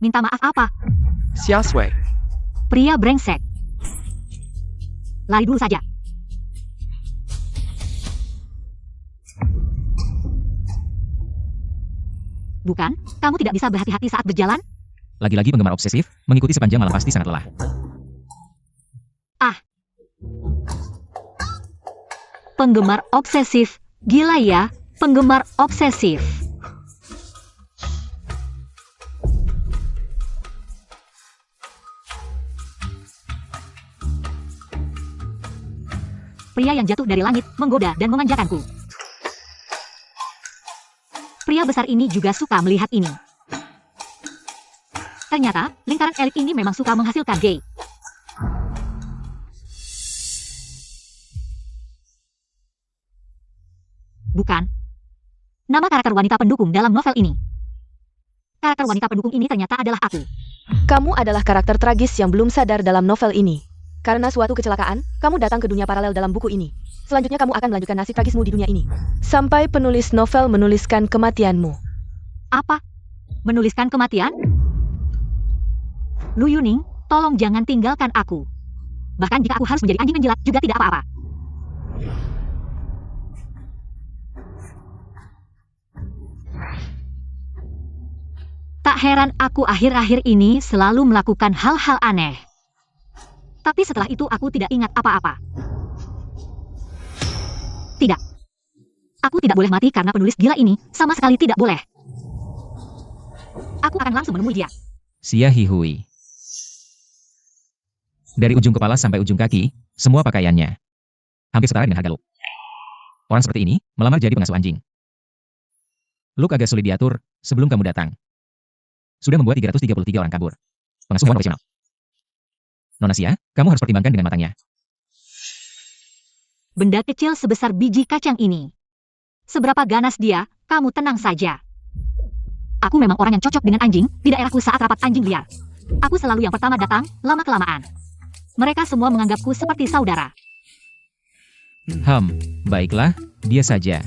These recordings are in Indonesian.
Minta maaf apa? Xia Sui. Pria brengsek. Lari dulu saja. Bukan, kamu tidak bisa berhati-hati saat berjalan? Lagi-lagi penggemar obsesif, mengikuti sepanjang malam pasti sangat lelah. Penggemar obsesif. Gila ya, penggemar obsesif. Pria yang jatuh dari langit, menggoda dan memanjakanku. Pria besar ini juga suka melihat ini. Ternyata, lingkaran elit ini memang suka menghasilkan gay. Bukan. Nama karakter wanita pendukung dalam novel ini. Karakter wanita pendukung ini ternyata adalah aku. Kamu adalah karakter tragis yang belum sadar dalam novel ini. Karena suatu kecelakaan, kamu datang ke dunia paralel dalam buku ini. Selanjutnya kamu akan melanjutkan nasib tragismu di dunia ini. Sampai penulis novel menuliskan kematianmu. Apa? Menuliskan kematian? Lu Yuning, tolong jangan tinggalkan aku. Bahkan jika aku harus menjadi anjing menjilat juga tidak apa-apa. Tak heran aku akhir-akhir ini selalu melakukan hal-hal aneh. Tapi setelah itu aku tidak ingat apa-apa. Tidak. Aku tidak boleh mati karena penulis gila ini, sama sekali tidak boleh. Aku akan langsung menemui dia. Xia Hihui. Dari ujung kepala sampai ujung kaki, semua pakaiannya hampir setara dengan harga Luke. Orang seperti ini melamar jadi pengasuh anjing. Luke agak sulit diatur sebelum kamu datang. Sudah membuat 333 orang kabur. Pengasuh profesional. Nona Xia, kamu harus pertimbangkan dengan matangnya. Benda kecil sebesar biji kacang ini. Seberapa ganas dia, kamu tenang saja. Aku memang orang yang cocok dengan anjing di daerahku saat rapat anjing liar. Aku selalu yang pertama datang, lama-kelamaan. Mereka semua menganggapku seperti saudara. Baiklah, dia saja.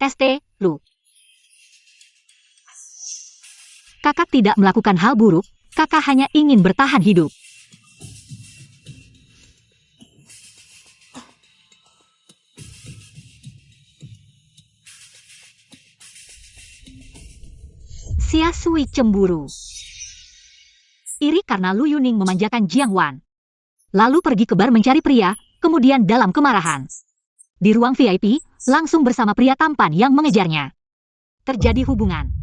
Teste, Lu. Kakak tidak melakukan hal buruk, kakak hanya ingin bertahan hidup. Xia Sui cemburu. Iri karena Lu Yuning memanjakan Jiang Wan. Lalu pergi ke bar mencari pria, kemudian dalam kemarahan. Di ruang VIP, langsung bersama pria tampan yang mengejarnya. Terjadi hubungan.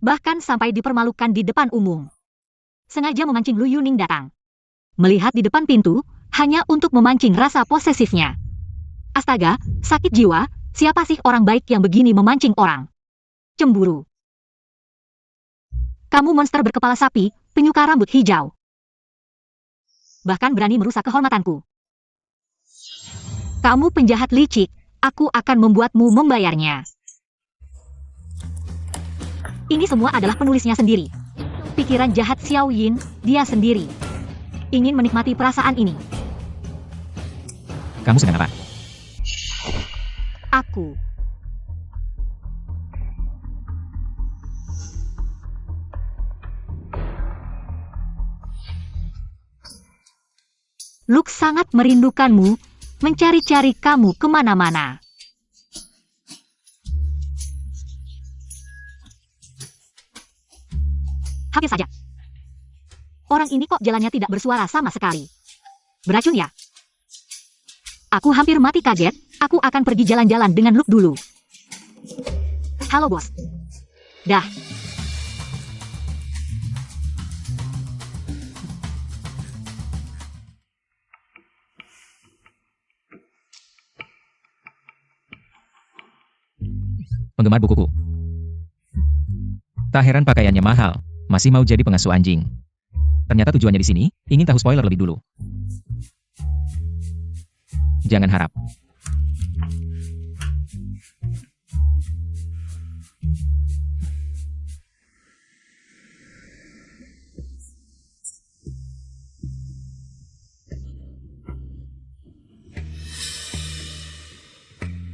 Bahkan sampai dipermalukan di depan umum. Sengaja memancing Lu Yuning datang. Melihat di depan pintu, hanya untuk memancing rasa posesifnya. Astaga, sakit jiwa, siapa sih orang baik yang begini memancing orang? Cemburu. Kamu monster berkepala sapi, penyuka rambut hijau. Bahkan berani merusak kehormatanku. Kamu penjahat licik, aku akan membuatmu membayarnya. Ini semua adalah penulisnya sendiri. Pikiran jahat Xiao Yin, dia sendiri. Ingin menikmati perasaan ini. Kamu sedang apa? Aku. Luke sangat merindukanmu, mencari-cari kamu kemana-mana. Hampir saja. Orang ini kok jalannya tidak bersuara sama sekali. Beracun ya? Aku hampir mati kaget, aku akan pergi jalan-jalan dengan Luke dulu. Halo bos. Dah. Penggemar bukuku. Tak heran pakaiannya mahal, masih mau jadi pengasuh anjing. Ternyata tujuannya di sini, ingin tahu spoiler lebih dulu. Jangan harap.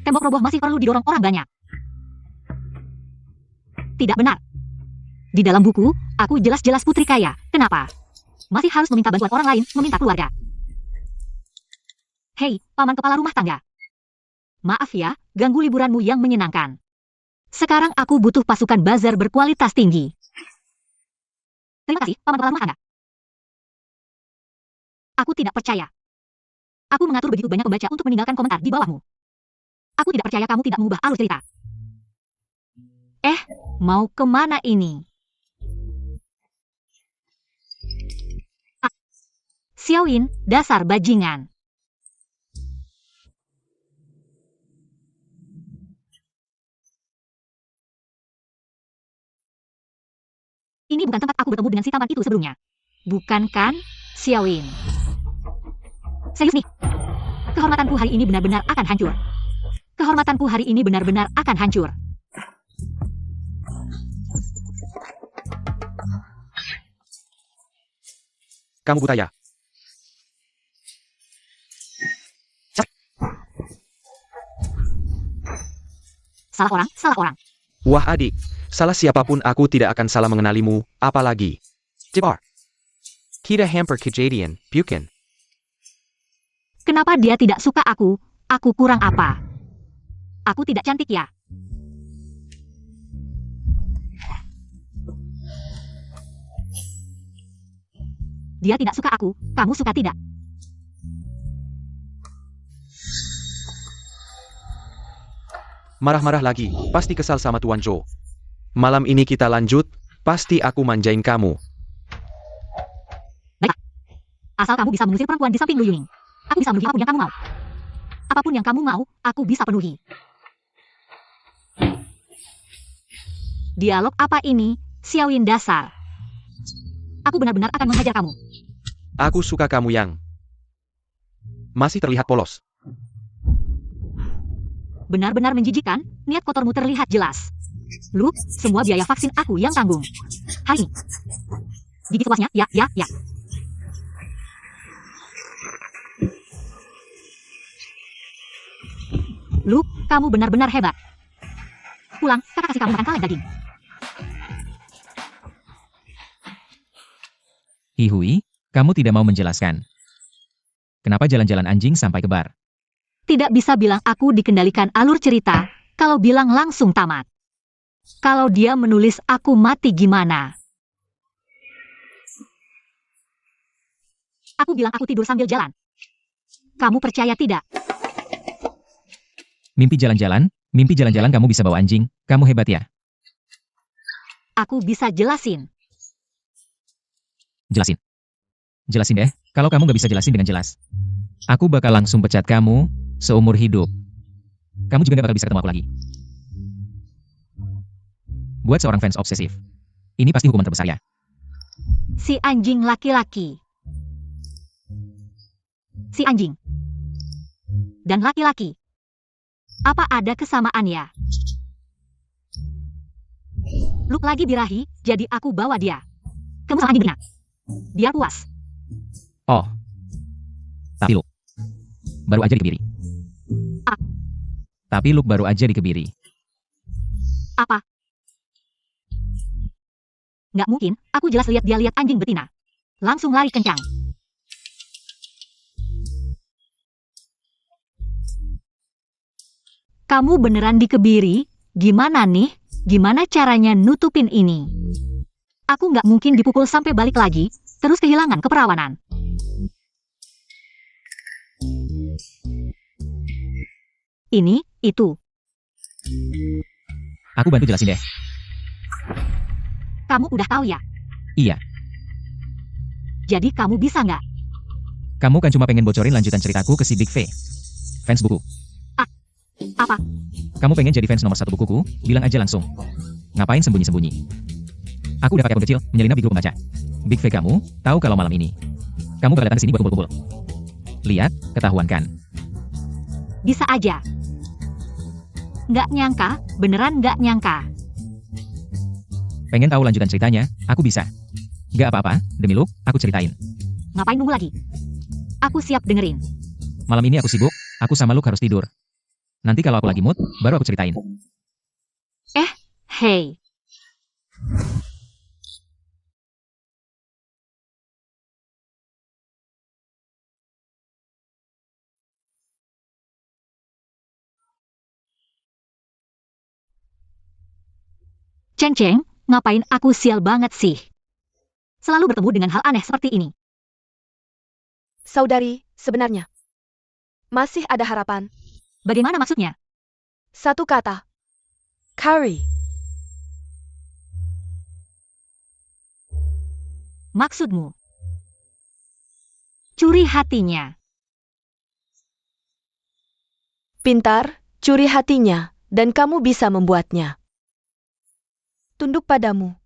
Tembok roboh masih perlu didorong orang banyak. Tidak benar. Di dalam buku, aku jelas-jelas putri kaya. Kenapa? Masih harus meminta bantuan orang lain, meminta keluarga. Hei, paman kepala rumah tangga. Maaf ya, ganggu liburanmu yang menyenangkan. Sekarang aku butuh pasukan bazar berkualitas tinggi. Terima kasih, paman kepala rumah tangga. Aku tidak percaya. Aku mengatur begitu banyak pembaca untuk meninggalkan komentar di bawahmu. Aku tidak percaya kamu tidak mengubah alur cerita. Mau kemana ini? Xiaoyin, dasar bajingan. Ini bukan tempat aku bertemu dengan si tampan itu sebelumnya. Bukan kan, Xiaoyin? Serius nih? Kehormatanku hari ini benar-benar akan hancur. Kehormatanku hari ini benar-benar akan hancur. Kamu buta ya? Salah orang, salah orang. Wah adik, salah siapapun aku tidak akan salah mengenalimu, apalagi. Jepar. Kita hampir kejadian, bukan? Kenapa dia tidak suka aku? Aku kurang apa? Aku tidak cantik ya? Dia tidak suka aku, kamu suka tidak? Marah-marah lagi, pasti kesal sama Tuan Zhou. Malam ini kita lanjut, pasti aku manjain kamu. Baiklah. Asal kamu bisa mengusir perempuan di samping Lu Yuning. Aku bisa menuhi apapun yang kamu mau. Apapun yang kamu mau, aku bisa penuhi. Dialog apa ini, Xiaoyin dasar? Aku benar-benar akan menghajar kamu. Aku suka kamu yang masih terlihat polos. Benar-benar menjijikan, niat kotormu terlihat jelas. Lu, semua biaya vaksin aku yang tanggung. Hari ini. Gigi sepuasnya, ya. Lu, kamu benar-benar hebat. Pulang, kakak kasih kamu makan kaleng daging. Hihui, kamu tidak mau menjelaskan. Kenapa jalan-jalan anjing sampai ke bar? Tidak bisa bilang aku dikendalikan alur cerita, kalau bilang langsung tamat. Kalau dia menulis aku mati gimana? Aku bilang aku tidur sambil jalan. Kamu percaya tidak? Mimpi jalan-jalan kamu bisa bawa anjing, kamu hebat ya. Aku bisa jelasin. Jelasin deh, kalau kamu gak bisa jelasin dengan jelas. Aku bakal langsung pecat kamu, seumur hidup. Kamu juga gak bakal bisa ketemu aku lagi. Buat seorang fans obsesif, ini pasti hukuman terbesar ya. Si anjing laki-laki. Si anjing. Dan laki-laki. Apa ada kesamaannya? Luke lagi birahi, jadi aku bawa dia. Kamu sama anjing benar. Biar puas. Oh. Tapi Luke baru aja dikebiri. Tapi Luke baru aja dikebiri. Apa? Nggak mungkin, aku jelas lihat dia lihat anjing betina. Langsung lari kencang. Kamu beneran dikebiri? Gimana nih? Gimana caranya nutupin ini? Aku nggak mungkin dipukul sampai balik lagi, terus kehilangan keperawanan. Ini, itu. Aku bantu jelasin deh. Kamu udah tahu ya? Iya, Jadi kamu bisa nggak? kamu kan cuma pengen bocorin lanjutan ceritaku ke si Big V. Fans buku. Apa? Kamu pengen jadi fans nomor 1 bukuku? Bilang aja langsung. Ngapain sembunyi-sembunyi? Aku udah pakai akun kecil, menyelinap di grup pembaca. Big V kamu, tahu kalau malam ini kamu bakal datang ke sini buat kumpul-kumpul. Lihat, ketahuan kan? Bisa aja. Nggak nyangka, beneran nggak nyangka. Pengen tahu lanjutan ceritanya? Aku bisa. Gak apa-apa, demi Luke, aku ceritain. Ngapain nunggu lagi? Aku siap dengerin. Malam ini aku sibuk, aku sama Luke harus tidur. Nanti kalau aku lagi mood, baru aku ceritain. Hei. Ceng-ceng, ngapain aku sial banget sih? Selalu bertemu dengan hal aneh seperti ini. Saudari, sebenarnya masih ada harapan. Bagaimana maksudnya? Satu kata. Curry. Maksudmu? Curi hatinya. Pintar, curi hatinya, dan kamu bisa membuatnya tunduk padamu.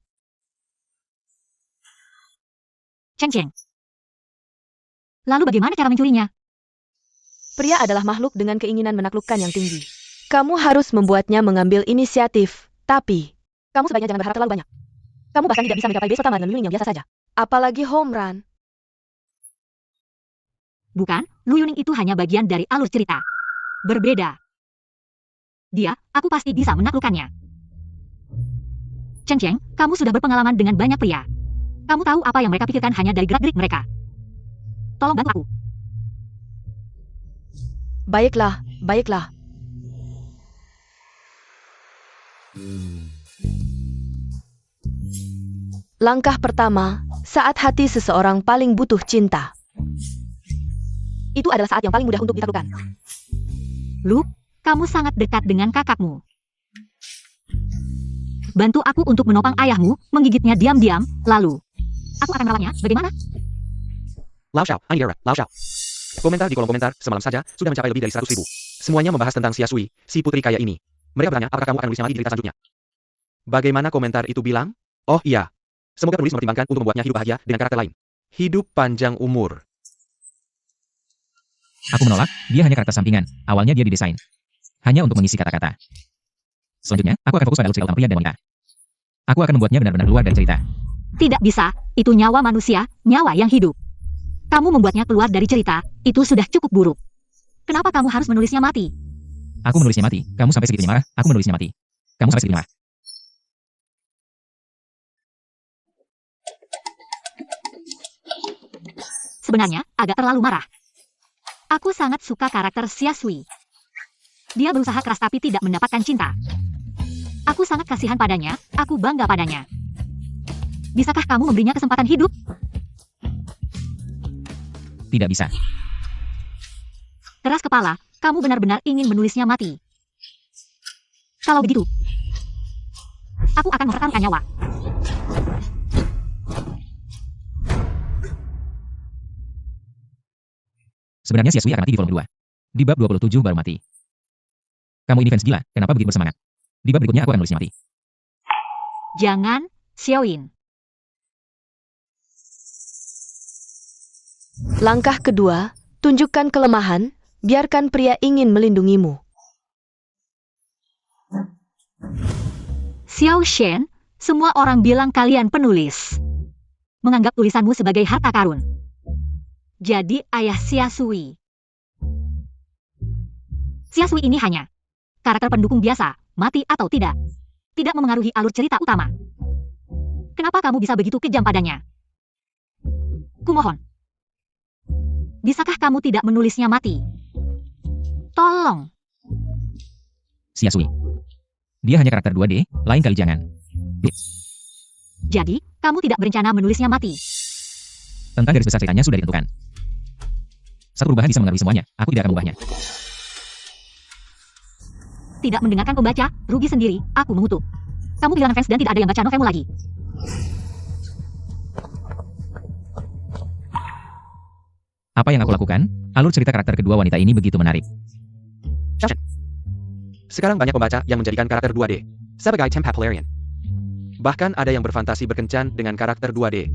Ceng-ceng. Lalu bagaimana cara mencurinya? Pria adalah makhluk dengan keinginan menaklukkan yang tinggi. Kamu harus membuatnya mengambil inisiatif, tapi kamu sebaiknya jangan berharap terlalu banyak. Kamu bahkan tidak bisa mencapai base utama dengan Liu Ying yang biasa saja. Apalagi home run. Bukan, Lu Yuning itu hanya bagian dari alur cerita. Berbeda. Aku pasti bisa menaklukkannya. Ceng-ceng, kamu sudah berpengalaman dengan banyak pria. Kamu tahu apa yang mereka pikirkan hanya dari gerak-gerik mereka. Tolong bantu aku. Baiklah, baiklah. Langkah pertama, saat hati seseorang paling butuh cinta. Itu adalah saat yang paling mudah untuk ditaklukkan. Lu, kamu sangat dekat dengan kakakmu. Bantu aku untuk menopang ayahmu, menggigitnya diam-diam, lalu aku akan merawatnya, bagaimana? Lao Xiao, Aniera, Lao Xiao. Komentar di kolom komentar semalam saja sudah mencapai lebih dari 100.000. Semuanya membahas tentang Xia Sui, si putri kaya ini. Mereka bertanya apakah kamu akan nulisnya lagi di cerita selanjutnya. Bagaimana komentar itu bilang? Oh iya. Semoga penulis mempertimbangkan untuk membuatnya hidup bahagia dengan karakter lain. Hidup panjang umur. Aku menolak, dia hanya karakter sampingan. Awalnya dia didesain hanya untuk mengisi kata-kata. Selanjutnya, aku akan fokus pada alur cerita utama pria dan wanita. Aku akan membuatnya benar-benar keluar dari cerita. Tidak bisa, itu nyawa manusia, nyawa yang hidup. Kamu membuatnya keluar dari cerita, itu sudah cukup buruk. Kenapa kamu harus menulisnya mati? Aku menulisnya mati. Kamu sampai segitunya marah, aku menulisnya mati. Kamu sampai segitunya marah. Sebenarnya, agak terlalu marah. Aku sangat suka karakter Xia Sui. Dia berusaha keras tapi tidak mendapatkan cinta. Aku sangat kasihan padanya, aku bangga padanya. Bisakah kamu memberinya kesempatan hidup? Tidak bisa. Keras kepala, kamu benar-benar ingin menulisnya mati. Kalau begitu, aku akan mempertaruhkan nyawa. Sebenarnya Xia Sui akan mati di volume 2. Di bab 27 baru mati. Kamu ini fans gila, kenapa begitu bersemangat? Di bab berikutnya aku akan nulisnya mati. Jangan, Xiaoyin. Langkah kedua, tunjukkan kelemahan, biarkan pria ingin melindungimu. Xiao Shen, semua orang bilang kalian penulis. Menganggap tulisanmu sebagai harta karun. Jadi ayah Xia Sui. Xia Sui ini hanya karakter pendukung biasa, mati atau tidak. Tidak memengaruhi alur cerita utama. Kenapa kamu bisa begitu kejam padanya? Kumohon. Bisakah kamu tidak menulisnya mati? Tolong. Xia Sui. Dia hanya karakter 2D, lain kali jangan. Jadi, kamu tidak berencana menulisnya mati. Tentang garis besar ceritanya sudah ditentukan. Satu perubahan bisa mengaruhi semuanya, aku tidak akan mengubahnya. Tidak mendengarkan pembaca, rugi sendiri, aku mengutuk. Kamu kehilangan fans dan tidak ada yang baca novelmu lagi. Apa yang aku lakukan? Alur cerita karakter kedua wanita ini begitu menarik. Sekarang banyak pembaca yang menjadikan karakter 2D sebagai tempat pelarian. Bahkan ada yang berfantasi berkencan dengan karakter 2D.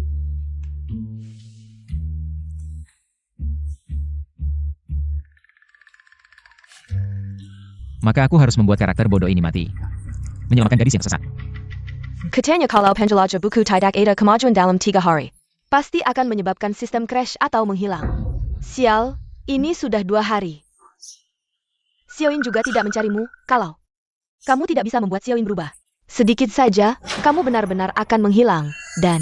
Maka aku harus membuat karakter bodoh ini mati. Menyelamatkan gadis yang sesat. Katanya kalau penjelaja buku tidak ada kemajuan dalam 3 hari. Pasti akan menyebabkan sistem crash atau menghilang. Sial, ini sudah 2 hari. Xiaoyin juga tidak mencarimu, kalau kamu tidak bisa membuat Xiaoyin berubah. Sedikit saja, kamu benar-benar akan menghilang, dan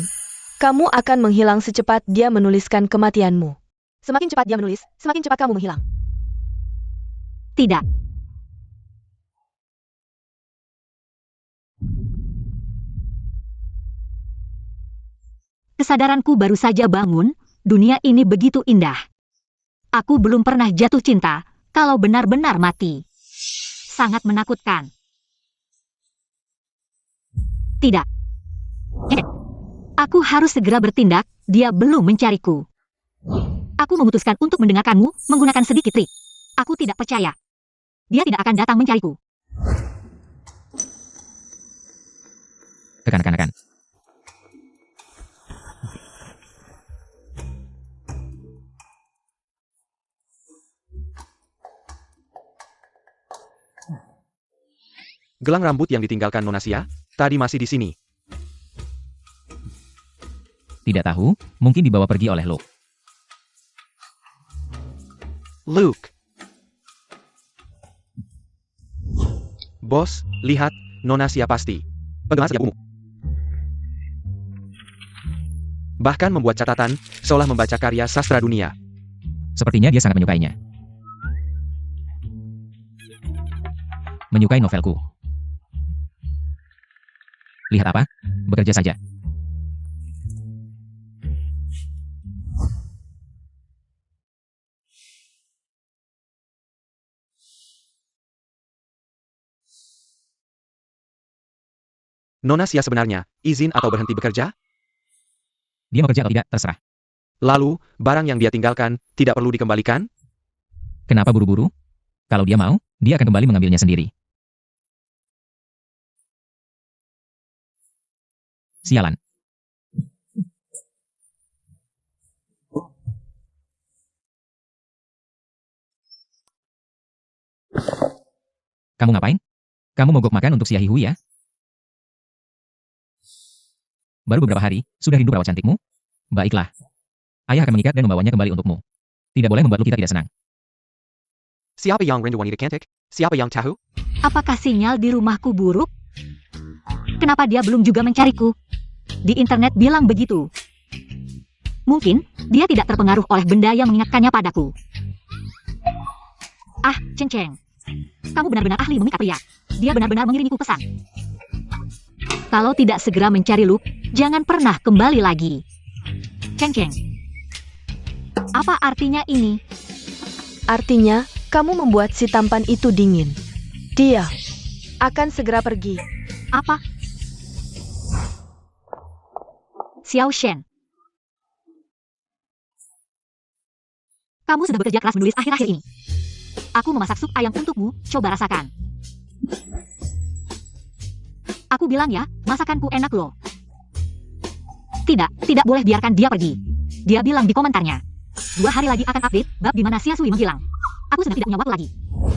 kamu akan menghilang secepat dia menuliskan kematianmu. Semakin cepat dia menulis, semakin cepat kamu menghilang. Tidak. Kesadaranku baru saja bangun, dunia ini begitu indah. Aku belum pernah jatuh cinta, kalau benar-benar mati. Sangat menakutkan. Tidak. Aku harus segera bertindak, dia belum mencariku. Aku memutuskan untuk mendengarkanmu, menggunakan sedikit trik. Aku tidak percaya. Dia tidak akan datang mencariku. Kekanak-kanakan. Gelang rambut yang ditinggalkan Nona Xia, tadi masih di sini. Tidak tahu, mungkin dibawa pergi oleh Luke. Luke. Bos, lihat, Nona Xia pasti pegang setiap ungu. Bahkan membuat catatan, seolah membaca karya sastra dunia. Sepertinya dia sangat menyukainya. Menyukai novelku. Lihat apa? Bekerja saja. Nona Xia sebenarnya, izin atau berhenti bekerja? Dia mau kerja atau tidak, terserah. Lalu, barang yang dia tinggalkan, tidak perlu dikembalikan? Kenapa buru-buru? Kalau dia mau, dia akan kembali mengambilnya sendiri. Sialan. Kamu ngapain? Kamu mogok makan untuk Xia Hihui ya? Baru beberapa hari, sudah rindu perawat cantikmu? Baiklah. Ayah akan mengikat dan membawanya kembali untukmu. Tidak boleh membuat kita tidak senang. Siapa yang rindu wanita cantik? Siapa yang tahu? Apakah sinyal di rumahku buruk? Kenapa dia belum juga mencariku? Di internet bilang begitu. Mungkin, dia tidak terpengaruh oleh benda yang mengingatkannya padaku. Ah, Ceng-Ceng. Kamu benar-benar ahli memikat pria. Dia benar-benar mengirimiku pesan. Kalau tidak segera mencari Luke, jangan pernah kembali lagi. Ceng-Ceng. Apa artinya ini? Artinya, kamu membuat si tampan itu dingin. Dia akan segera pergi. Apa? Xiao Shen. Kamu sudah bekerja keras menulis akhir-akhir ini. Aku memasak sup ayam untukmu, coba rasakan. Aku bilang ya, masakanku enak loh. Tidak boleh biarkan dia pergi. Dia bilang di komentarnya. 2 hari lagi akan update bab di mana Xia Sui menghilang. Aku sudah tidak punya waktu lagi.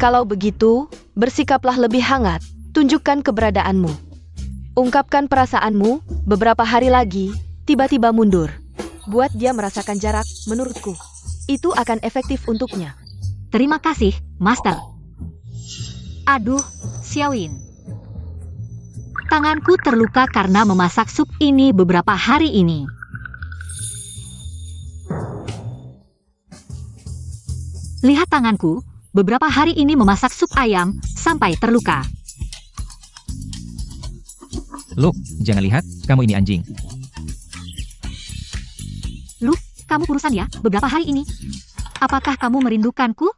Kalau begitu, bersikaplah lebih hangat. Tunjukkan keberadaanmu. Ungkapkan perasaanmu, beberapa hari lagi, tiba-tiba mundur. Buat dia merasakan jarak, menurutku. Itu akan efektif untuknya. Terima kasih, Master. Aduh, Xiaoyin. Tanganku terluka karena memasak sup ini beberapa hari ini. Lihat tanganku, beberapa hari ini memasak sup ayam, sampai terluka. Luke, jangan lihat, kamu ini anjing. Luke, kamu kurusan ya, beberapa hari ini. Apakah kamu merindukanku?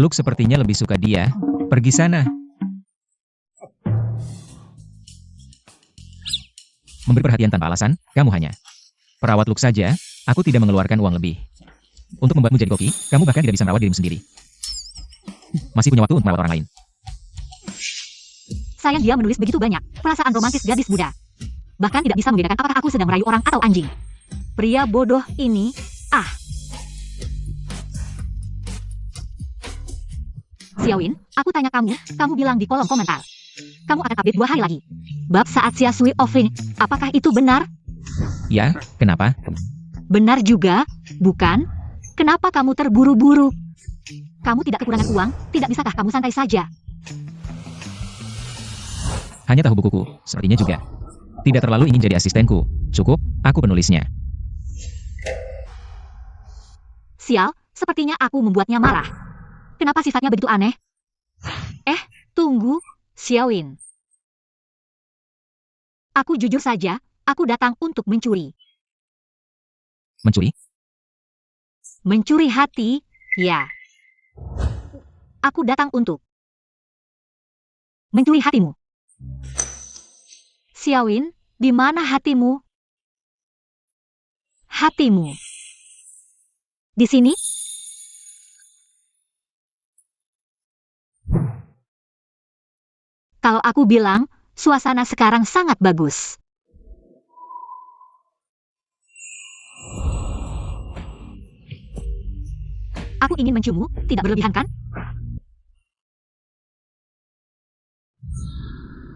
Luke sepertinya lebih suka dia. Pergi sana. Memberi perhatian tanpa alasan, kamu hanya perawat Luke saja. Aku tidak mengeluarkan uang lebih. Untuk membuatmu jadi koki, kamu bahkan tidak bisa merawat dirimu sendiri. Masih punya waktu untuk merawat orang lain. Sayang dia menulis begitu banyak, perasaan romantis gadis muda. Bahkan tidak bisa membedakan apakah aku sedang merayu orang atau anjing. Pria bodoh ini, ah. Xiaoyin, aku tanya kamu bilang di kolom komentar. Kamu akan update 2 hari lagi. Bab saat Xia Sui offering, apakah itu benar? Ya, kenapa? Benar juga, bukan? Kenapa kamu terburu-buru? Kamu tidak kekurangan uang, tidak bisakah kamu santai saja? Hanya tahu bukuku, sepertinya juga. Tidak terlalu ingin jadi asistenku. Cukup, aku penulisnya. Sial, sepertinya aku membuatnya marah. Kenapa sifatnya begitu aneh? Tunggu, Xiaowin. Aku jujur saja, aku datang untuk mencuri. Mencuri? Mencuri hati, ya. Aku datang untuk mencuri hatimu. Xiaowin, di mana hatimu? Hatimu. Di sini? Kalau aku bilang, suasana sekarang sangat bagus. Aku ingin menciummu, tidak berlebihan kan?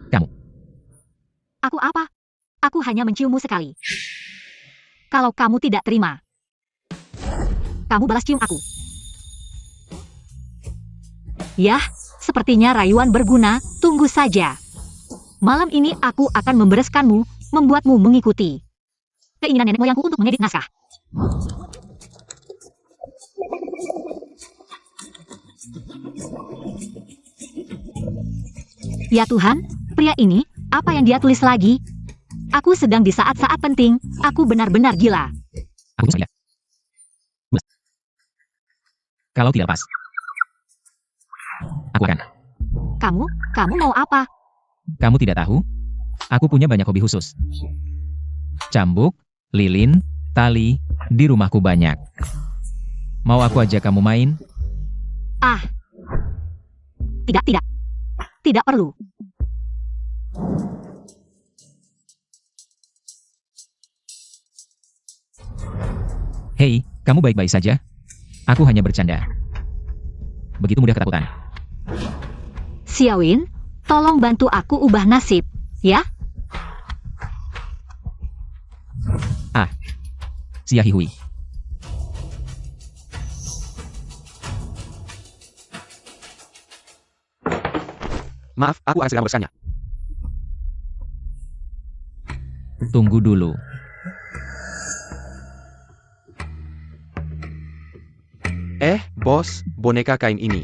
Kamu. Aku apa? Aku hanya menciummu sekali. Kalau kamu tidak terima, kamu balas cium aku. Yah, sepertinya rayuan berguna, tunggu saja. Malam ini aku akan membereskanmu, membuatmu mengikuti keinginan nenek moyangku untuk mengedit naskah. Ya Tuhan, pria ini, apa yang dia tulis lagi? Aku sedang di saat-saat penting, aku benar-benar gila. Aku bisa lihat. Kalau tidak lepas, aku akan. Kamu mau apa? Kamu tidak tahu? Aku punya banyak hobi khusus. Cambuk, lilin, tali, di rumahku banyak. Mau aku ajak kamu main? Tidak. Tidak perlu. Hei, kamu baik-baik saja? Aku hanya bercanda. Begitu mudah ketakutan. Xiaowin, tolong bantu aku ubah nasib, ya? Xia Hihui. Maaf, aku akan segera membereskannya. Tunggu dulu. Bos, boneka kain ini.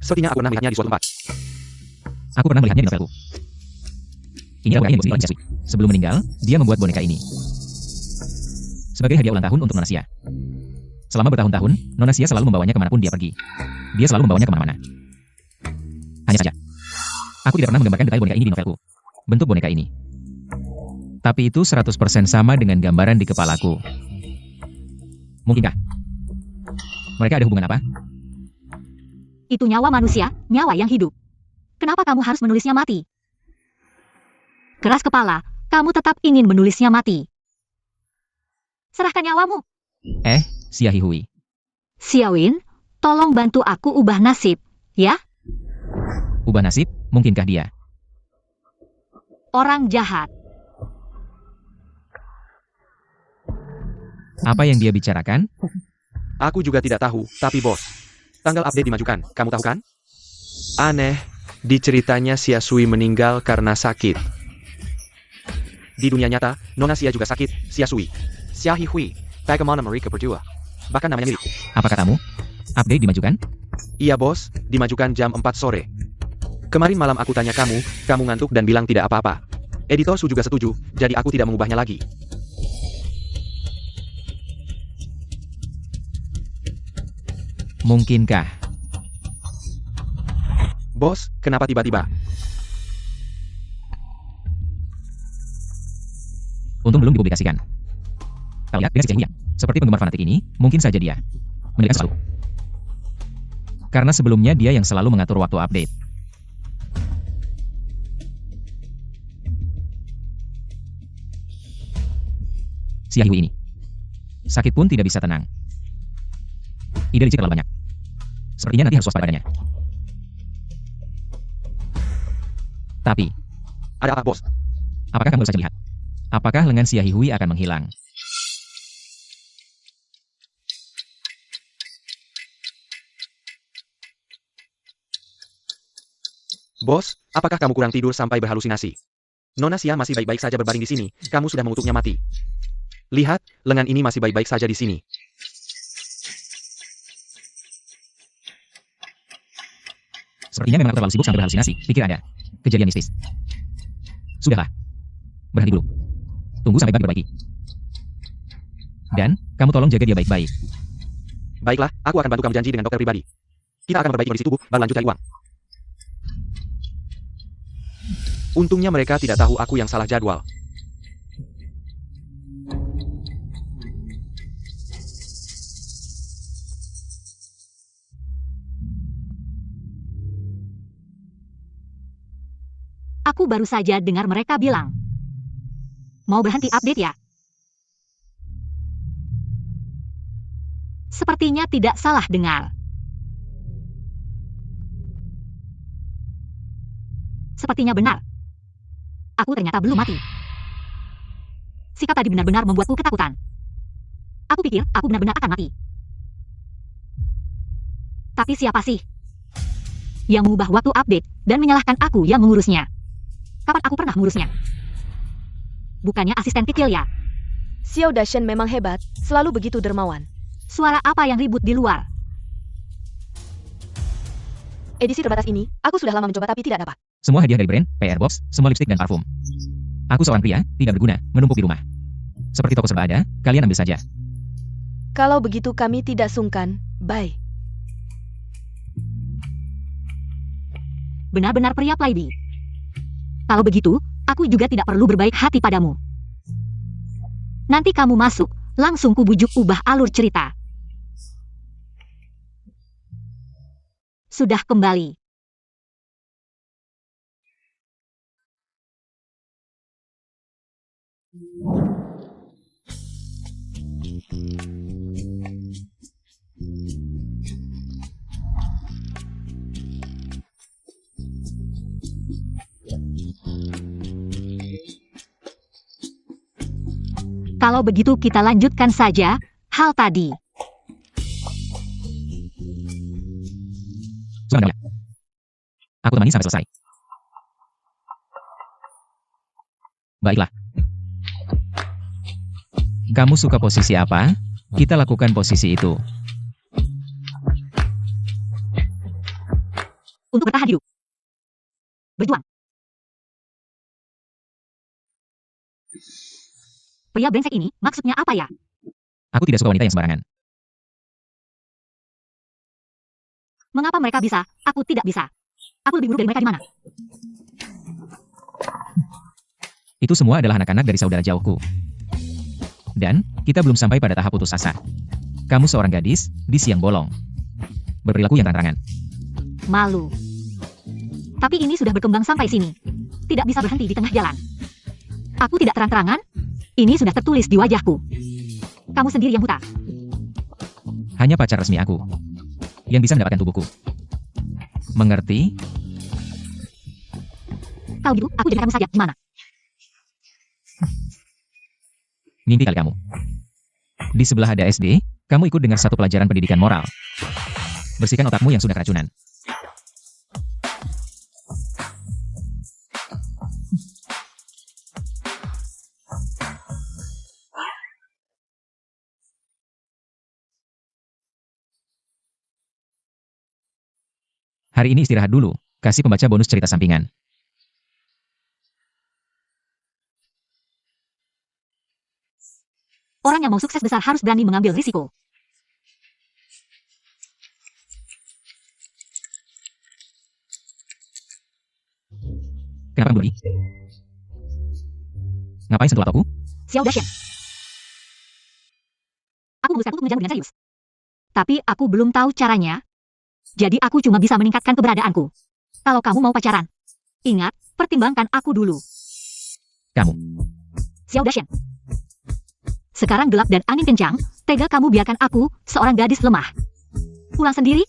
Sepertinya aku pernah melihatnya di suatu tempat. Aku pernah melihatnya di novelku. Ini adalah boneka yang dibuat oleh Xiaosui. Sebelum meninggal, dia membuat boneka ini sebagai hadiah ulang tahun untuk Nona Xia. Selama bertahun-tahun, Nona Xia selalu membawanya kemanapun dia pergi. Dia selalu membawanya kemana-mana. Hanya saja, aku tidak pernah menggambarkan detail boneka ini di novelku. Bentuk boneka ini. Tapi itu 100% sama dengan gambaran di kepalaku. Mungkinkah mereka ada hubungan apa? Itu nyawa manusia, nyawa yang hidup. Kenapa kamu harus menulisnya mati? Keras kepala, kamu tetap ingin menulisnya mati. Serahkan nyawamu. Xia Hihui. Xiaowin, tolong bantu aku ubah nasib, ya? Ubah nasib, mungkinkah dia? Orang jahat. Apa yang dia bicarakan? Aku juga tidak tahu, tapi bos. Tanggal update dimajukan, kamu tahu kan? Aneh, di ceritanya Xiaosui meninggal karena sakit. Di dunia nyata, Nona Xia juga sakit, Xiaosui. Xia Hihui, bagaimana mereka berdua? Bahkan namanya mirip. Apa katamu? Update dimajukan? Iya bos, dimajukan jam 4 sore. Kemarin malam aku tanya kamu ngantuk dan bilang tidak apa-apa. Editor Su juga setuju, jadi aku tidak mengubahnya lagi. Mungkinkah? Bos, kenapa tiba-tiba? Untung belum dipublikasikan. Kau lihat, dengan si Cahaya. Seperti penggemar fanatik ini, mungkin saja dia menyelidiki sesuatu. Karena sebelumnya dia yang selalu mengatur waktu update. Si Hihui ini. Sakit pun tidak bisa tenang. Ide licik terlalu banyak. Sepertinya nanti harus waspada padanya. Tapi, Ada apa bos? apakah kamu bisa lihat? Apakah lengan Xia Hihui akan menghilang? Bos, apakah kamu kurang tidur sampai berhalusinasi? Nona Xia masih baik-baik saja berbaring di sini, kamu sudah mengutuknya mati. Lihat, lengan ini masih baik-baik saja di sini. Sepertinya memang terlalu sibuk sampai berhalusinasi, pikir ada kejadian mistis. Sudahlah. Berhenti dulu. Tunggu sampai Bug diperbaiki. Dan, kamu tolong jaga dia baik-baik. Baiklah, aku akan bantu kamu janji dengan dokter pribadi. Kita akan perbaiki kondisi tubuh, baru lanjut cari uang. Untungnya mereka tidak tahu aku yang salah jadwal. Aku baru saja dengar mereka bilang. Mau berhenti update ya? Sepertinya tidak salah dengar. Sepertinya benar. Aku ternyata belum mati. Sikap tadi benar-benar membuatku ketakutan. Aku pikir aku benar-benar akan mati. Tapi siapa sih yang mengubah waktu update dan menyalahkan aku yang mengurusnya? Kapan aku pernah mengurusnya? Bukannya asisten kecil ya? Xiao Dashen memang hebat, selalu begitu dermawan. Suara apa yang ribut di luar? Edisi terbatas ini, aku sudah lama mencoba tapi tidak dapat. Semua hadiah dari brand, PR Box, semua lipstik dan parfum. Aku seorang pria, tidak berguna, menumpuk di rumah. Seperti toko serba ada, kalian ambil saja. Kalau begitu kami tidak sungkan, bye. Benar-benar pria playboy. Kalau begitu, aku juga tidak perlu berbaik hati padamu. Nanti kamu masuk, langsung kubujuk ubah alur cerita. Sudah kembali. Kalau begitu kita lanjutkan saja hal tadi. Sudah banyak. Aku temani sampai selesai. Baiklah. Kamu suka posisi apa? Kita lakukan posisi itu. Untuk bertahan hidup. Berjuang. Pria brengsek ini, maksudnya apa ya? Aku tidak suka wanita yang sembarangan. Mengapa mereka bisa, aku tidak bisa? Aku lebih buruk dari mereka di mana? Itu semua adalah anak-anak dari saudara jauhku. Dan, kita belum sampai pada tahap putus asa. Kamu seorang gadis, di siang bolong. Berperilaku yang terang-terangan. Malu. Tapi ini sudah berkembang sampai sini. Tidak bisa berhenti di tengah jalan. Aku tidak terang-terangan? Ini sudah tertulis di wajahku. Kamu sendiri yang buta. Hanya pacar resmi aku. Yang bisa mendapatkan tubuhku. Mengerti? Kalau gitu, aku jadi kamu saja. Gimana? Mimpi kali kamu. Di sebelah ada SD, kamu ikut dengar satu pelajaran pendidikan moral. Bersihkan otakmu yang sudah keracunan. Hari ini istirahat dulu, kasih pembaca bonus cerita sampingan. Orang yang mau sukses besar harus berani mengambil risiko. Kenapa peduli? Ngapain sentuh aku? Xiao Dashen. Aku memutuskan untuk menjamu dengan serius. Tapi aku belum tahu caranya. Jadi aku cuma bisa meningkatkan keberadaanku. Kalau kamu mau pacaran, ingat, pertimbangkan aku dulu. Kamu. Xiao Dashen. Sekarang gelap dan angin kencang, tega kamu biarkan aku, seorang gadis lemah. Pulang sendiri?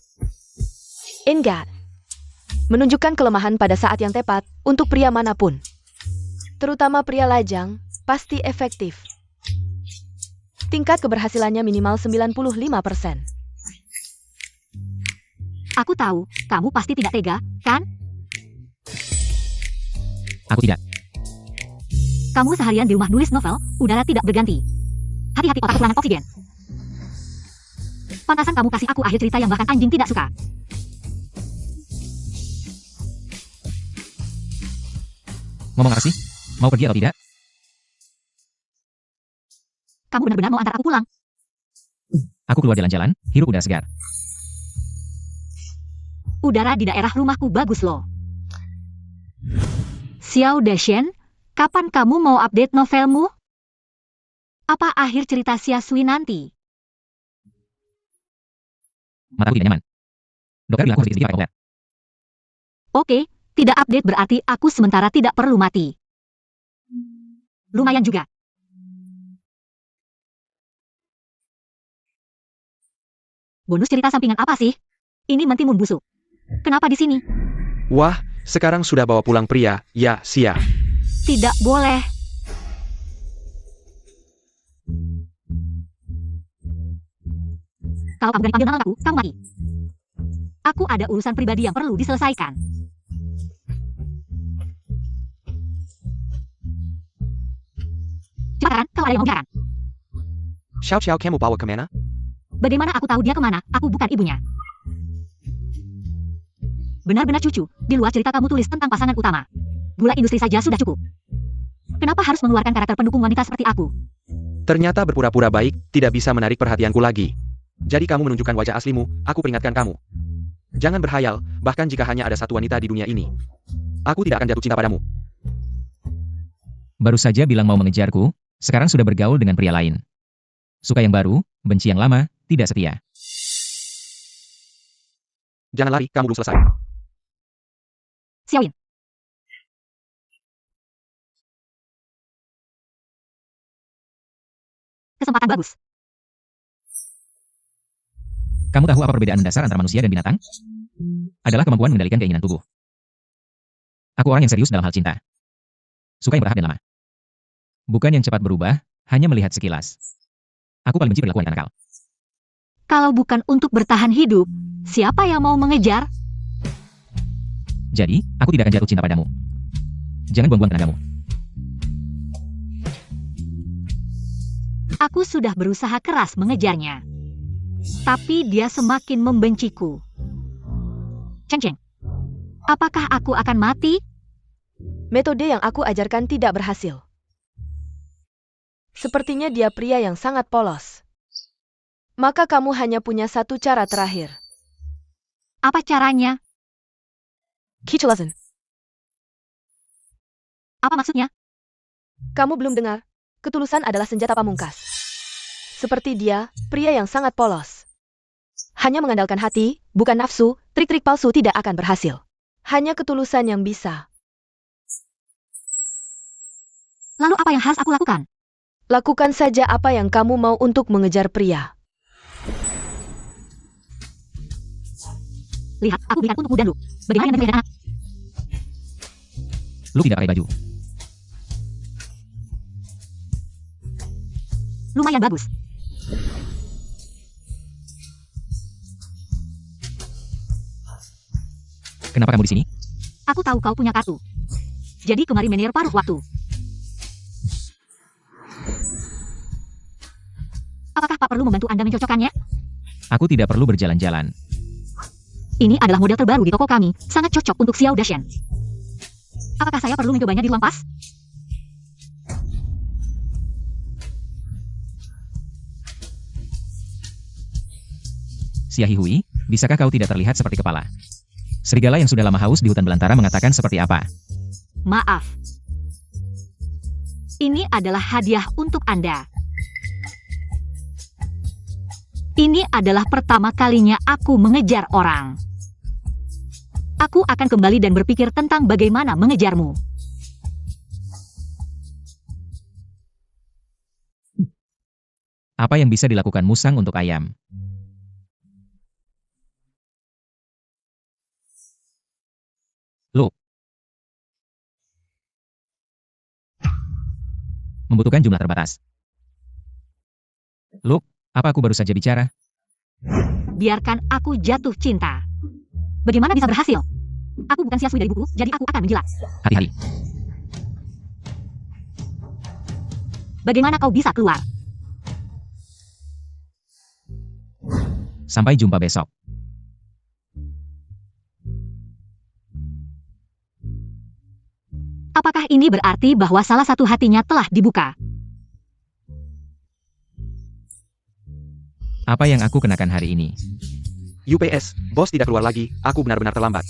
Enggak. Menunjukkan kelemahan pada saat yang tepat untuk pria manapun. Terutama pria lajang, pasti efektif. Tingkat keberhasilannya minimal 95%. Aku tahu, kamu pasti tidak tega, kan? Aku tidak. Kamu seharian di rumah nulis novel, udara tidak berganti. Hati-hati otak kekurangan oksigen. Pantasan kamu kasih aku akhir cerita yang bahkan anjing tidak suka. Ngomong apa sih? Mau pergi atau tidak? Kamu benar-benar mau antar aku pulang? Aku keluar jalan-jalan, hirup udara segar. Udara di daerah rumahku bagus loh. Xiao Dashen, kapan kamu mau update novelmu? Apa akhir cerita Xia Sui nanti? Mataku tidak nyaman. Dokter bilang aku harus sedikit pakai obat. Oke, tidak update berarti aku sementara tidak perlu mati. Lumayan juga. Bonus cerita sampingan apa sih? Ini mentimun busuk. Kenapa di sini? Wah, sekarang sudah bawa pulang pria, ya, Xia. Tidak boleh. Kalau kamu berani panggil nama aku, kamu mati. Aku ada urusan pribadi yang perlu diselesaikan. Cepat kalau ada yang mau biarkan. Xiao Xiao kamu bawa kemana? Bagaimana aku tahu dia kemana? Aku bukan ibunya. Benar-benar cucu, di luar cerita kamu tulis tentang pasangan utama. Gula industri saja sudah cukup. Kenapa harus mengeluarkan karakter pendukung wanita seperti aku? Ternyata berpura-pura baik, tidak bisa menarik perhatianku lagi. Jadi kamu menunjukkan wajah aslimu, aku peringatkan kamu. Jangan berhayal, bahkan jika hanya ada satu wanita di dunia ini. Aku tidak akan jatuh cinta padamu. Baru saja bilang mau mengejarku, sekarang sudah bergaul dengan pria lain. Suka yang baru, benci yang lama, tidak setia. Jangan lari, kamu belum selesai. Xiaoyin. Kesempatan bagus. Kamu tahu apa perbedaan mendasar antara manusia dan binatang? Adalah kemampuan mengendalikan keinginan tubuh. Aku orang yang serius dalam hal cinta. Suka yang bertahap dan lama. Bukan yang cepat berubah, hanya melihat sekilas. Aku paling benci perilaku wanita nakal. Kalau bukan untuk bertahan hidup, siapa yang mau mengejar? Jadi, aku tidak akan jatuh cinta padamu. Jangan buang-buang tenagamu. Aku sudah berusaha keras mengejarnya. Tapi dia semakin membenciku. Ceng-ceng. Apakah aku akan mati? Metode yang aku ajarkan tidak berhasil. Sepertinya dia pria yang sangat polos. Maka kamu hanya punya satu cara terakhir. Apa caranya? Kichulazen. Apa maksudnya? Kamu belum dengar? Ketulusan adalah senjata pamungkas. Seperti dia, pria yang sangat polos. Hanya mengandalkan hati, bukan nafsu, trik-trik palsu tidak akan berhasil. Hanya ketulusan yang bisa. Lalu apa yang harus aku lakukan? Lakukan saja apa yang kamu mau untuk mengejar pria. Lihat, aku berikan untukmu dan Lu. Bagaimana dengan anak? Lu tidak pakai baju. Lumayan bagus. Kenapa kamu di sini? Aku tahu kau punya kartu. Jadi kemari menir paruh waktu. Apakah Pak perlu membantu Anda mencocokkannya? Aku tidak perlu berjalan-jalan. Ini adalah model terbaru di toko kami, sangat cocok untuk Xiao Dashen. Apakah saya perlu mencobanya di ruang pas? Xia Hihui, bisakah kau tidak terlihat seperti kepala? Serigala yang sudah lama haus di hutan belantara mengatakan seperti apa? Maaf. Ini adalah hadiah untuk Anda. Ini adalah pertama kalinya aku mengejar orang. Aku akan kembali dan berpikir tentang bagaimana mengejarmu. Apa yang bisa dilakukan musang untuk ayam? Lu. Membutuhkan jumlah terbatas. Lu, apa aku baru saja bicara? Biarkan aku jatuh cinta. Bagaimana bisa berhasil? Aku bukan Xia Sui dari buku, jadi aku akan menjilat. Hati-hati. Bagaimana kau bisa keluar? Sampai jumpa besok. Apakah ini berarti bahwa salah satu hatinya telah dibuka? Apa yang aku kenakan hari ini? UPS, bos tidak keluar lagi, aku benar-benar terlambat.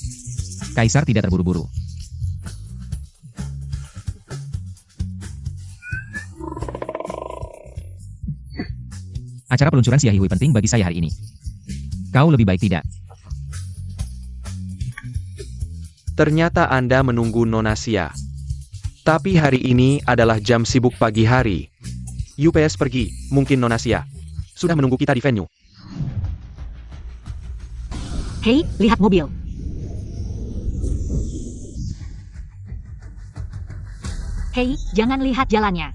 Kaisar tidak terburu-buru. Acara peluncuran Xia Hui penting bagi saya hari ini. Kau lebih baik tidak. Ternyata Anda menunggu Nona Xia. Tapi hari ini adalah jam sibuk pagi hari. UPS pergi, mungkin Nona Xia sudah menunggu kita di venue. Hei, lihat mobil. Hei, jangan lihat jalannya.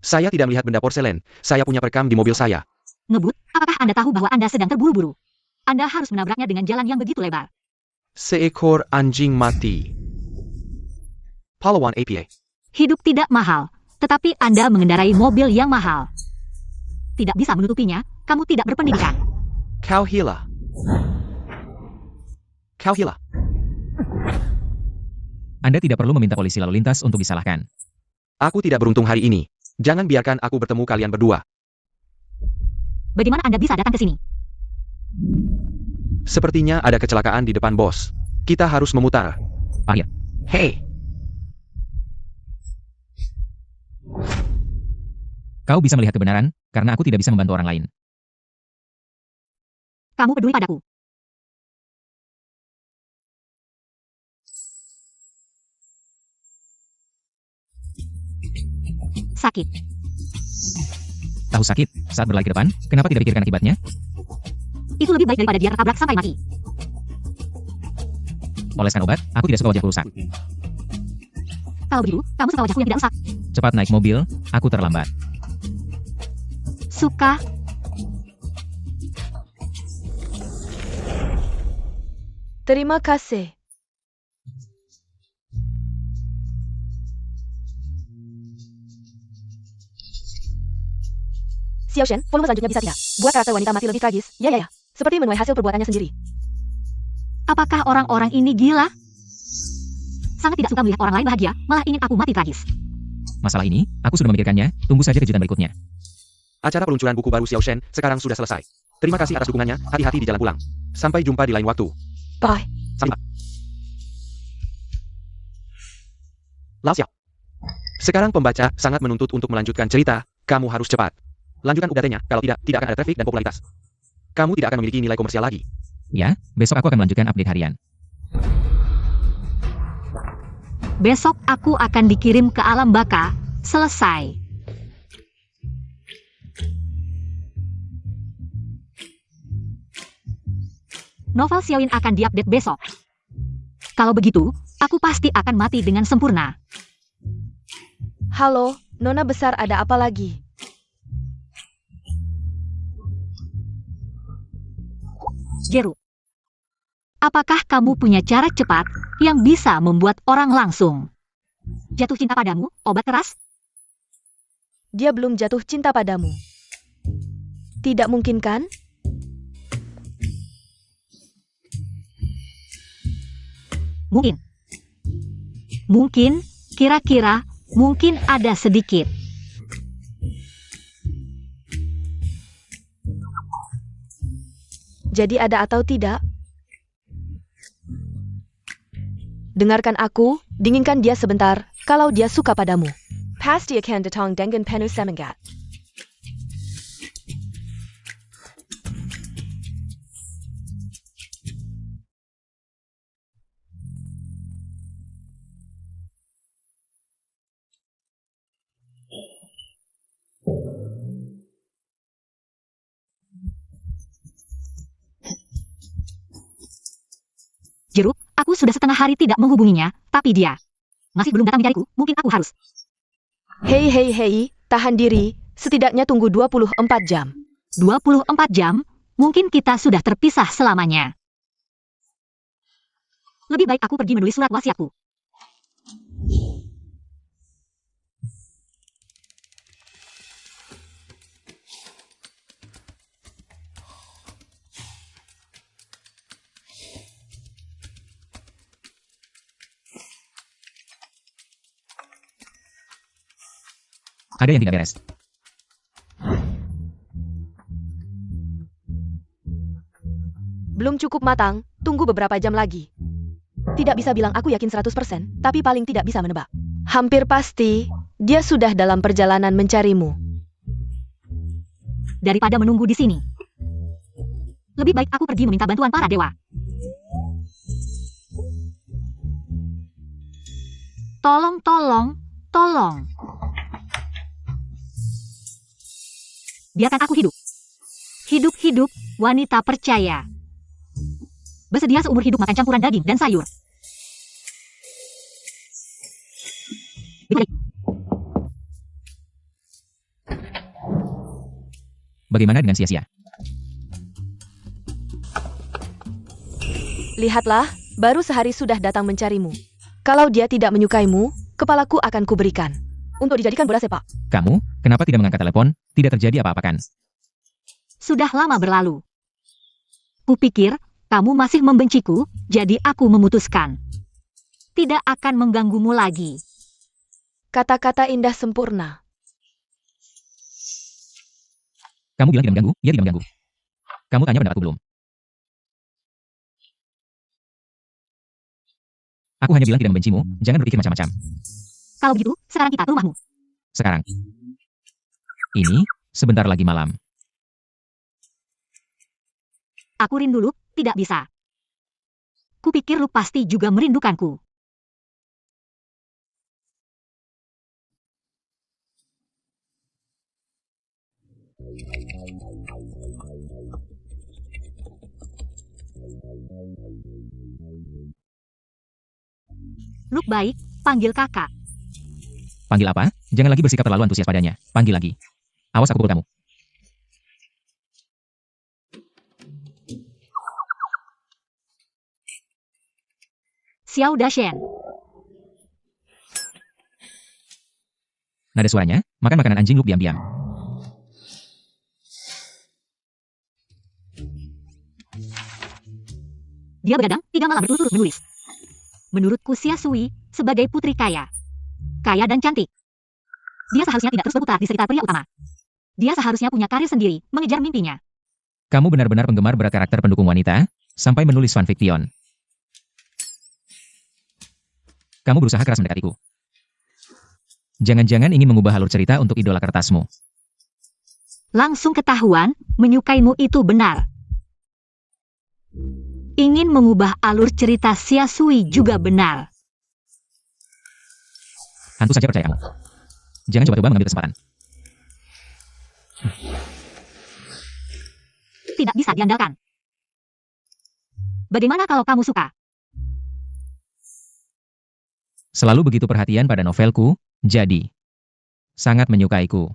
Saya tidak melihat benda porselen, saya punya perekam di mobil saya. Ngebut, apakah Anda tahu bahwa Anda sedang terburu-buru? Anda harus menabraknya dengan jalan yang begitu lebar. Seekor anjing mati. Palawan APA. Hidup tidak mahal, tetapi Anda mengendarai mobil yang mahal. Tidak bisa menutupinya, kamu tidak berpendidikan. Kau hila. Kau hila. Anda tidak perlu meminta polisi lalu lintas untuk disalahkan. Aku tidak beruntung hari ini. Jangan biarkan aku bertemu kalian berdua. Bagaimana Anda bisa datang ke sini? Sepertinya ada kecelakaan di depan bos. Kita harus memutar. Pahit. Hei, Kau bisa melihat kebenaran, karena aku tidak bisa membantu orang lain. Kamu peduli padaku. Sakit. Tahu sakit, saat berlari ke depan, kenapa tidak pikirkan akibatnya? Itu lebih baik daripada dia tertabrak sampai mati. Oleskan obat, aku tidak suka wajahku rusak. Kalau begitu, kamu suka wajahku yang tidak rusak. Cepat naik mobil, aku terlambat. Suka. Terima kasih. Xiao Shen, volume selanjutnya bisa tidak? Buat karakter wanita mati lebih tragis. Ya. Seperti menuai hasil perbuatannya sendiri. Apakah orang-orang ini gila? Sangat tidak suka melihat orang lain bahagia, malah ingin aku mati tragis. Masalah ini, aku sudah memikirkannya, tunggu saja kejutan berikutnya. acara peluncuran buku baru Xiao Shen sekarang sudah selesai. Terima kasih atas dukungannya, hati-hati di jalan pulang. Sampai jumpa di lain waktu. Bye. Sampai. Lao Xiao. Sekarang pembaca sangat menuntut untuk melanjutkan cerita, kamu harus cepat. Lanjutkan UDT-nya, kalau tidak akan ada traffic dan popularitas. Kamu tidak akan memiliki nilai komersial lagi. Ya, besok aku akan melanjutkan update harian. Besok aku akan dikirim ke alam baka. Selesai. Novel Xiaoyin akan diupdate besok. Kalau begitu, aku pasti akan mati dengan sempurna. Halo, Nona besar, ada apa lagi? Jeru. Apakah kamu punya cara cepat yang bisa membuat orang langsung jatuh cinta padamu, obat keras? Dia belum jatuh cinta padamu. Tidak mungkin kan? Mungkin. Mungkin, kira-kira, mungkin ada sedikit. Jadi ada atau tidak? Dengarkan aku, dinginkan dia sebentar, kalau dia suka padamu. Pasti akan datang dengan penuh semangat. Jeruk, aku sudah setengah hari tidak menghubunginya, tapi dia masih belum datang mencariku, mungkin aku harus. Hei, tahan diri, setidaknya tunggu 24 jam. 24 jam, mungkin kita sudah terpisah selamanya. Lebih baik aku pergi menulis surat wasiatku. Ada yang tidak beres. Belum cukup matang, tunggu beberapa jam lagi. Tidak bisa bilang aku yakin 100%, tapi paling tidak bisa menebak. Hampir pasti, dia sudah dalam perjalanan mencarimu. Daripada menunggu di sini, lebih baik aku pergi meminta bantuan para dewa. Tolong, tolong, tolong. Biarkan aku hidup. Hidup-hidup, wanita percaya. Bersedia seumur hidup makan campuran daging dan sayur. Dibalik. Bagaimana dengan sia-sia? Lihatlah, baru sehari sudah datang mencarimu. Kalau dia tidak menyukaimu, kepalaku akan kuberikan. Untuk dijadikan bola sepak. Kamu, kenapa tidak mengangkat telepon? Tidak terjadi apa-apa kan? Sudah lama berlalu. Kupikir, kamu masih membenciku, jadi aku memutuskan. Tidak akan mengganggumu lagi. Kata-kata indah sempurna. Kamu bilang tidak mengganggu, ia tidak mengganggu. Kamu tanya pendapatku belum? Aku hanya bilang tidak membencimu, jangan berpikir macam-macam. Kalau begitu, sekarang kita ke rumahmu. Sekarang. Ini, sebentar lagi malam. Aku rindu lu, tidak bisa. Kupikir lu pasti juga merindukanku. Look baik, panggil kakak. Panggil apa? Jangan lagi bersikap terlalu antusias padanya. Panggil lagi. Awas aku pukul kamu. Xiao Dashen. Nada suaranya, makan makanan anjing Luke diam-diam. Dia begadang 3 malam berturut-turut menulis. Menurutku Xia Sui, sebagai putri kaya. Kaya dan cantik. Dia seharusnya tidak terus berputar di sekitar pria utama. Dia seharusnya punya karir sendiri, mengejar mimpinya. Kamu benar-benar penggemar berat karakter pendukung wanita, sampai menulis fanfiction. Kamu berusaha keras mendekatiku. Jangan-jangan ingin mengubah alur cerita untuk idola kertasmu. Langsung ketahuan, menyukaimu itu benar. Ingin mengubah alur cerita Xia Sui juga benar. Hantu saja percaya kamu. Jangan coba-coba mengambil kesempatan. Tidak bisa diandalkan. Bagaimana kalau kamu suka? Selalu begitu perhatian pada novelku, jadi sangat menyukaiku.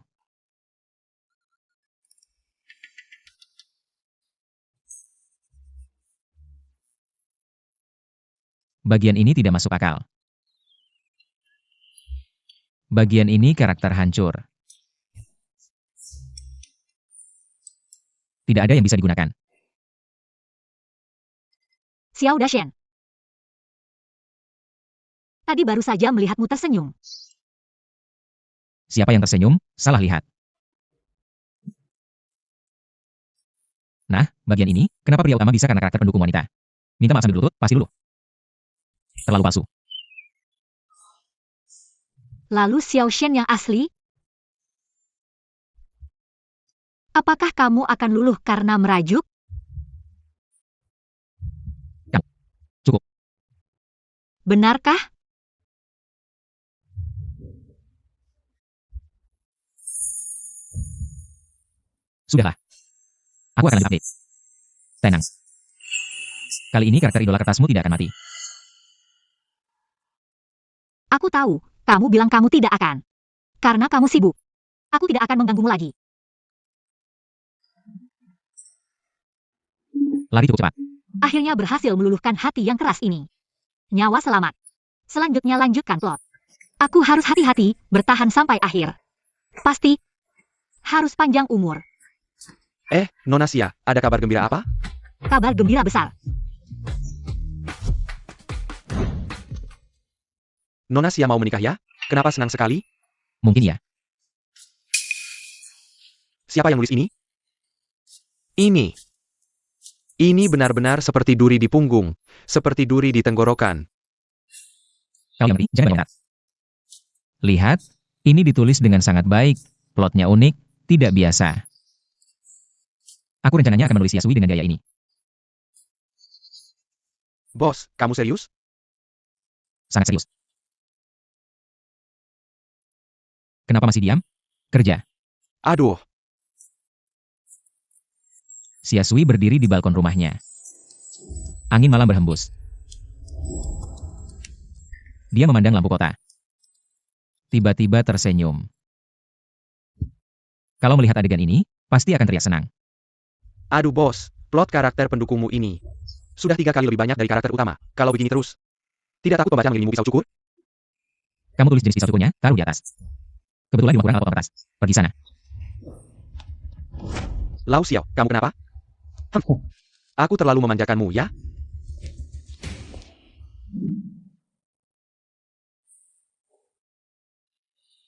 Bagian ini tidak masuk akal. Bagian ini karakter hancur. Tidak ada yang bisa digunakan. Xiao Dashen. Tadi baru saja melihatmu tersenyum. Siapa yang tersenyum, salah lihat. Nah, bagian ini, kenapa pria utama bisa karena karakter pendukung wanita? Minta maaf sambil lutut, pasti dulu. Terlalu palsu. Lalu Xiao Shen yang asli? Apakah kamu akan luluh karena merajuk? Cukup. Benarkah? Sudahlah. Aku akan lanjut update. Tenang. Kali ini karakter idola kertasmu tidak akan mati. Aku tahu, kamu bilang kamu tidak akan. Karena kamu sibuk. Aku tidak akan mengganggumu lagi. Lari cukup cepat. Akhirnya berhasil meluluhkan hati yang keras ini. Nyawa selamat. Selanjutnya lanjutkan plot. Aku harus hati-hati, bertahan sampai akhir. Pasti. Harus panjang umur. Nona Xia, ada kabar gembira apa? Kabar gembira besar. Nona Xia mau menikah ya? Kenapa senang sekali? Mungkin ya. Siapa yang nulis ini? Ini. Ini benar-benar seperti duri di punggung, seperti duri di tenggorokan. Kau yang beri, jangan banyak. Lihat, ini ditulis dengan sangat baik, plotnya unik, tidak biasa. Aku rencananya akan menulis Yasui dengan gaya ini. Bos, kamu serius? Sangat serius. Kenapa masih diam? Kerja. Aduh, Yasui berdiri di balkon rumahnya. Angin malam berhembus. Dia memandang lampu kota. Tiba-tiba tersenyum. Kalau melihat adegan ini, pasti akan teriak senang. aduh bos, plot karakter pendukungmu ini sudah 3 kali lebih banyak dari karakter utama. Kalau begini terus, tidak takut pembaca mengirimu pisau cukur? Kamu tulis jenis pisau cukurnya, taruh di atas. Kebetulan di kurang apa atas. Pergi sana. Lau Xiao, kamu kenapa? Aku terlalu memanjakanmu, ya?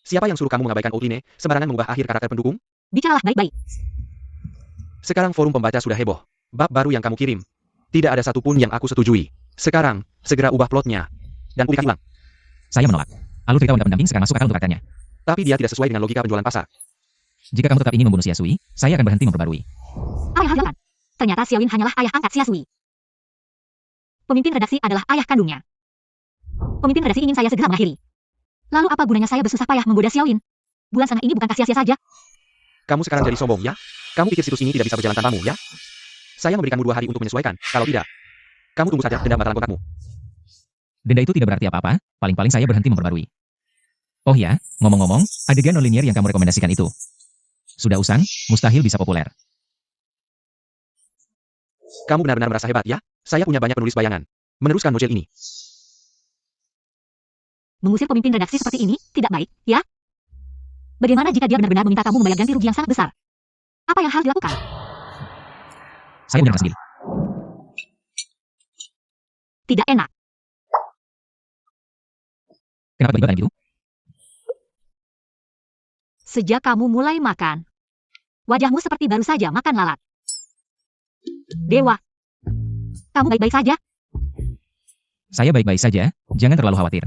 Siapa yang suruh kamu mengabaikan outline, sembarangan mengubah akhir karakter pendukung? Bicaralah baik-baik. Sekarang forum pembaca sudah heboh. Bab baru yang kamu kirim. Tidak ada satupun yang aku setujui. Sekarang, segera ubah plotnya. Dan publikasi ulang. Saya menolak. Alur cerita wanita pendamping sekarang masuk akal untuk karakternya. Tapi dia tidak sesuai dengan logika penjualan pasar. Jika kamu tetap ingin membunuh Yasui, saya akan berhenti memperbarui. Ayah jalan. Ternyata Xiaoyin hanyalah ayah angkat Xiasui. Pemimpin redaksi adalah ayah kandungnya. Pemimpin redaksi ingin saya segera mengakhiri. Lalu apa gunanya saya bersusah payah menggoda Xiaoyin? Bulan setengah ini bukankah sia-sia saja? Kamu sekarang jadi sombong, ya? Kamu pikir situs ini tidak bisa berjalan tanpamu, ya? Saya memberikanmu 2 hari untuk menyesuaikan. Kalau tidak, kamu tunggu saja denda batalan kontrakmu. Denda itu tidak berarti apa-apa, paling-paling saya berhenti memperbarui. Oh ya, ngomong-ngomong, adegan nonlinier yang kamu rekomendasikan itu. Sudah usang, mustahil bisa populer. Kamu benar-benar merasa hebat, ya? Saya punya banyak penulis bayangan. Meneruskan model ini. Mengusir pemimpin redaksi seperti ini tidak baik, ya? Bagaimana jika dia benar-benar meminta kamu membayar ganti rugi yang sangat besar? Apa yang harus dilakukan? Saya menyerahkan sendiri. Tidak enak. Kenapa tiba-tiba gitu? Sejak kamu mulai makan, wajahmu seperti baru saja makan lalat. Dewa, kamu baik-baik saja? Saya baik-baik saja, jangan terlalu khawatir.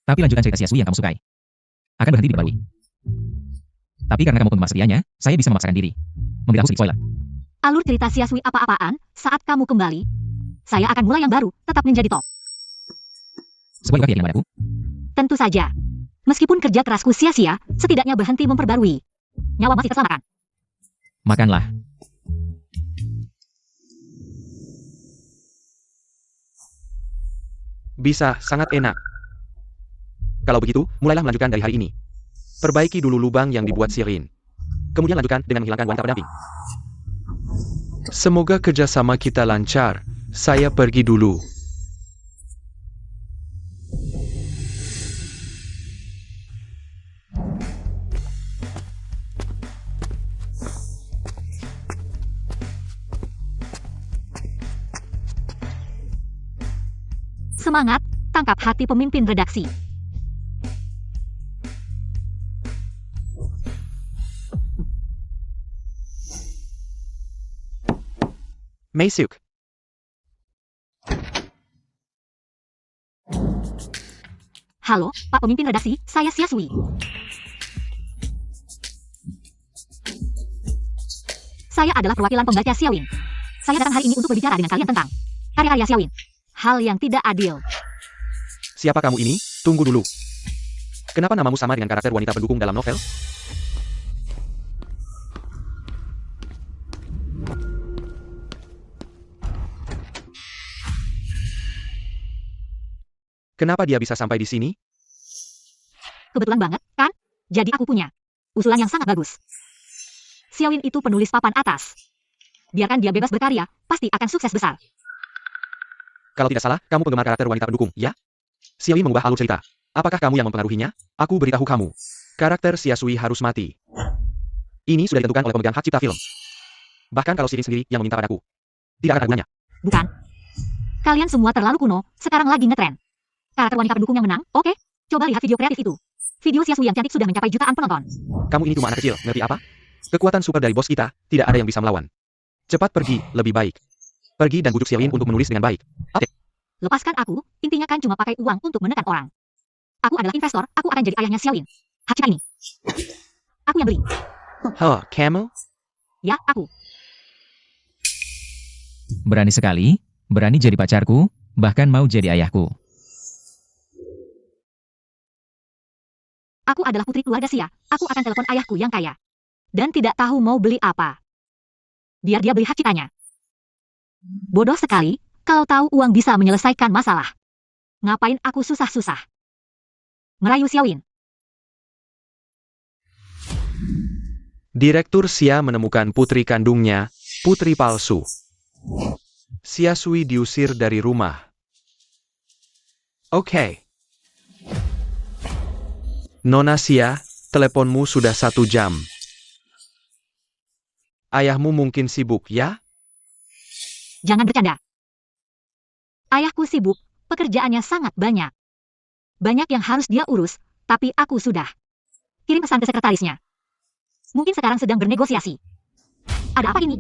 Tapi lanjutkan cerita Yasui yang kamu sukai. Akan berhenti diperbarui. Tapi karena kamu penggemar setianya, saya bisa memaksakan diri. Memberitahu sedikit spoiler. Alur cerita Xiasui apa-apaan, saat kamu kembali, saya akan mulai yang baru, tetap menjadi top. Sebuah keyakinan padaku. Tentu saja. Meskipun kerja kerasku sia-sia, setidaknya berhenti memperbarui. Nyawa masih terselamatkan. Makanlah. Bisa, sangat enak. Kalau begitu, mulailah melanjutkan dari hari ini. Perbaiki dulu lubang yang dibuat Sirin. Kemudian lanjutkan dengan menghilangkan wanita pendamping. Semoga kerjasama kita lancar. Saya pergi dulu. Semangat, tangkap hati pemimpin redaksi. Meisuk. Halo, Pak Pemimpin Redaksi, saya Xiasui. Saya adalah perwakilan pembaca Xiaoyin. Saya datang hari ini untuk berbicara dengan kalian tentang karya-karya Xiaoyin. Hal yang tidak adil. Siapa kamu ini? Tunggu dulu. Kenapa namamu sama dengan karakter wanita pendukung dalam novel? Kenapa dia bisa sampai di sini? Kebetulan banget, kan? Jadi aku punya usulan yang sangat bagus. Xiaoyin itu penulis papan atas. Biarkan dia bebas berkarya, pasti akan sukses besar. Kalau tidak salah, kamu penggemar karakter wanita pendukung, ya? Xiaoyin mengubah alur cerita. Apakah kamu yang mempengaruhinya? Aku beritahu kamu. Karakter Xiasui harus mati. Ini sudah ditentukan oleh pemegang hak cipta film. Bahkan kalau Sirin sendiri yang meminta padaku. Tidak akan ada gunanya. Bukan. Kalian semua terlalu kuno, sekarang lagi ngetren. Karakter wanita pendukung yang menang, oke? Coba lihat video kreatif itu. Video Xiasui yang cantik sudah mencapai jutaan penonton. Kamu ini cuma anak kecil, ngerti apa? Kekuatan super dari bos kita, tidak ada yang bisa melawan. Cepat pergi, lebih baik. Pergi dan bujuk Xiaoyin untuk menulis dengan baik. Lepaskan aku, intinya kan cuma pakai uang untuk menekan orang. Aku adalah investor, aku akan jadi ayahnya Xiaoyin. Hak cipta ini. Aku yang beli. Huh, kamu? Ya, aku. Berani sekali, berani jadi pacarku, bahkan mau jadi ayahku. Aku adalah putri keluarga Xia. Aku akan telepon ayahku yang kaya. Dan tidak tahu mau beli apa. Biar dia beli hak ciptanya. Bodoh sekali, kalau tahu uang bisa menyelesaikan masalah. Ngapain aku susah-susah? Merayu Xiaoyin. Direktur Xia menemukan putri kandungnya, putri palsu. Xia Sui diusir dari rumah. Oke. Nona Xia, teleponmu sudah 1 jam. Ayahmu mungkin sibuk, ya? Jangan bercanda. Ayahku sibuk, pekerjaannya sangat banyak. Banyak yang harus dia urus, tapi aku sudah kirim pesan ke sekretarisnya. Mungkin sekarang sedang bernegosiasi. Ada apa ini?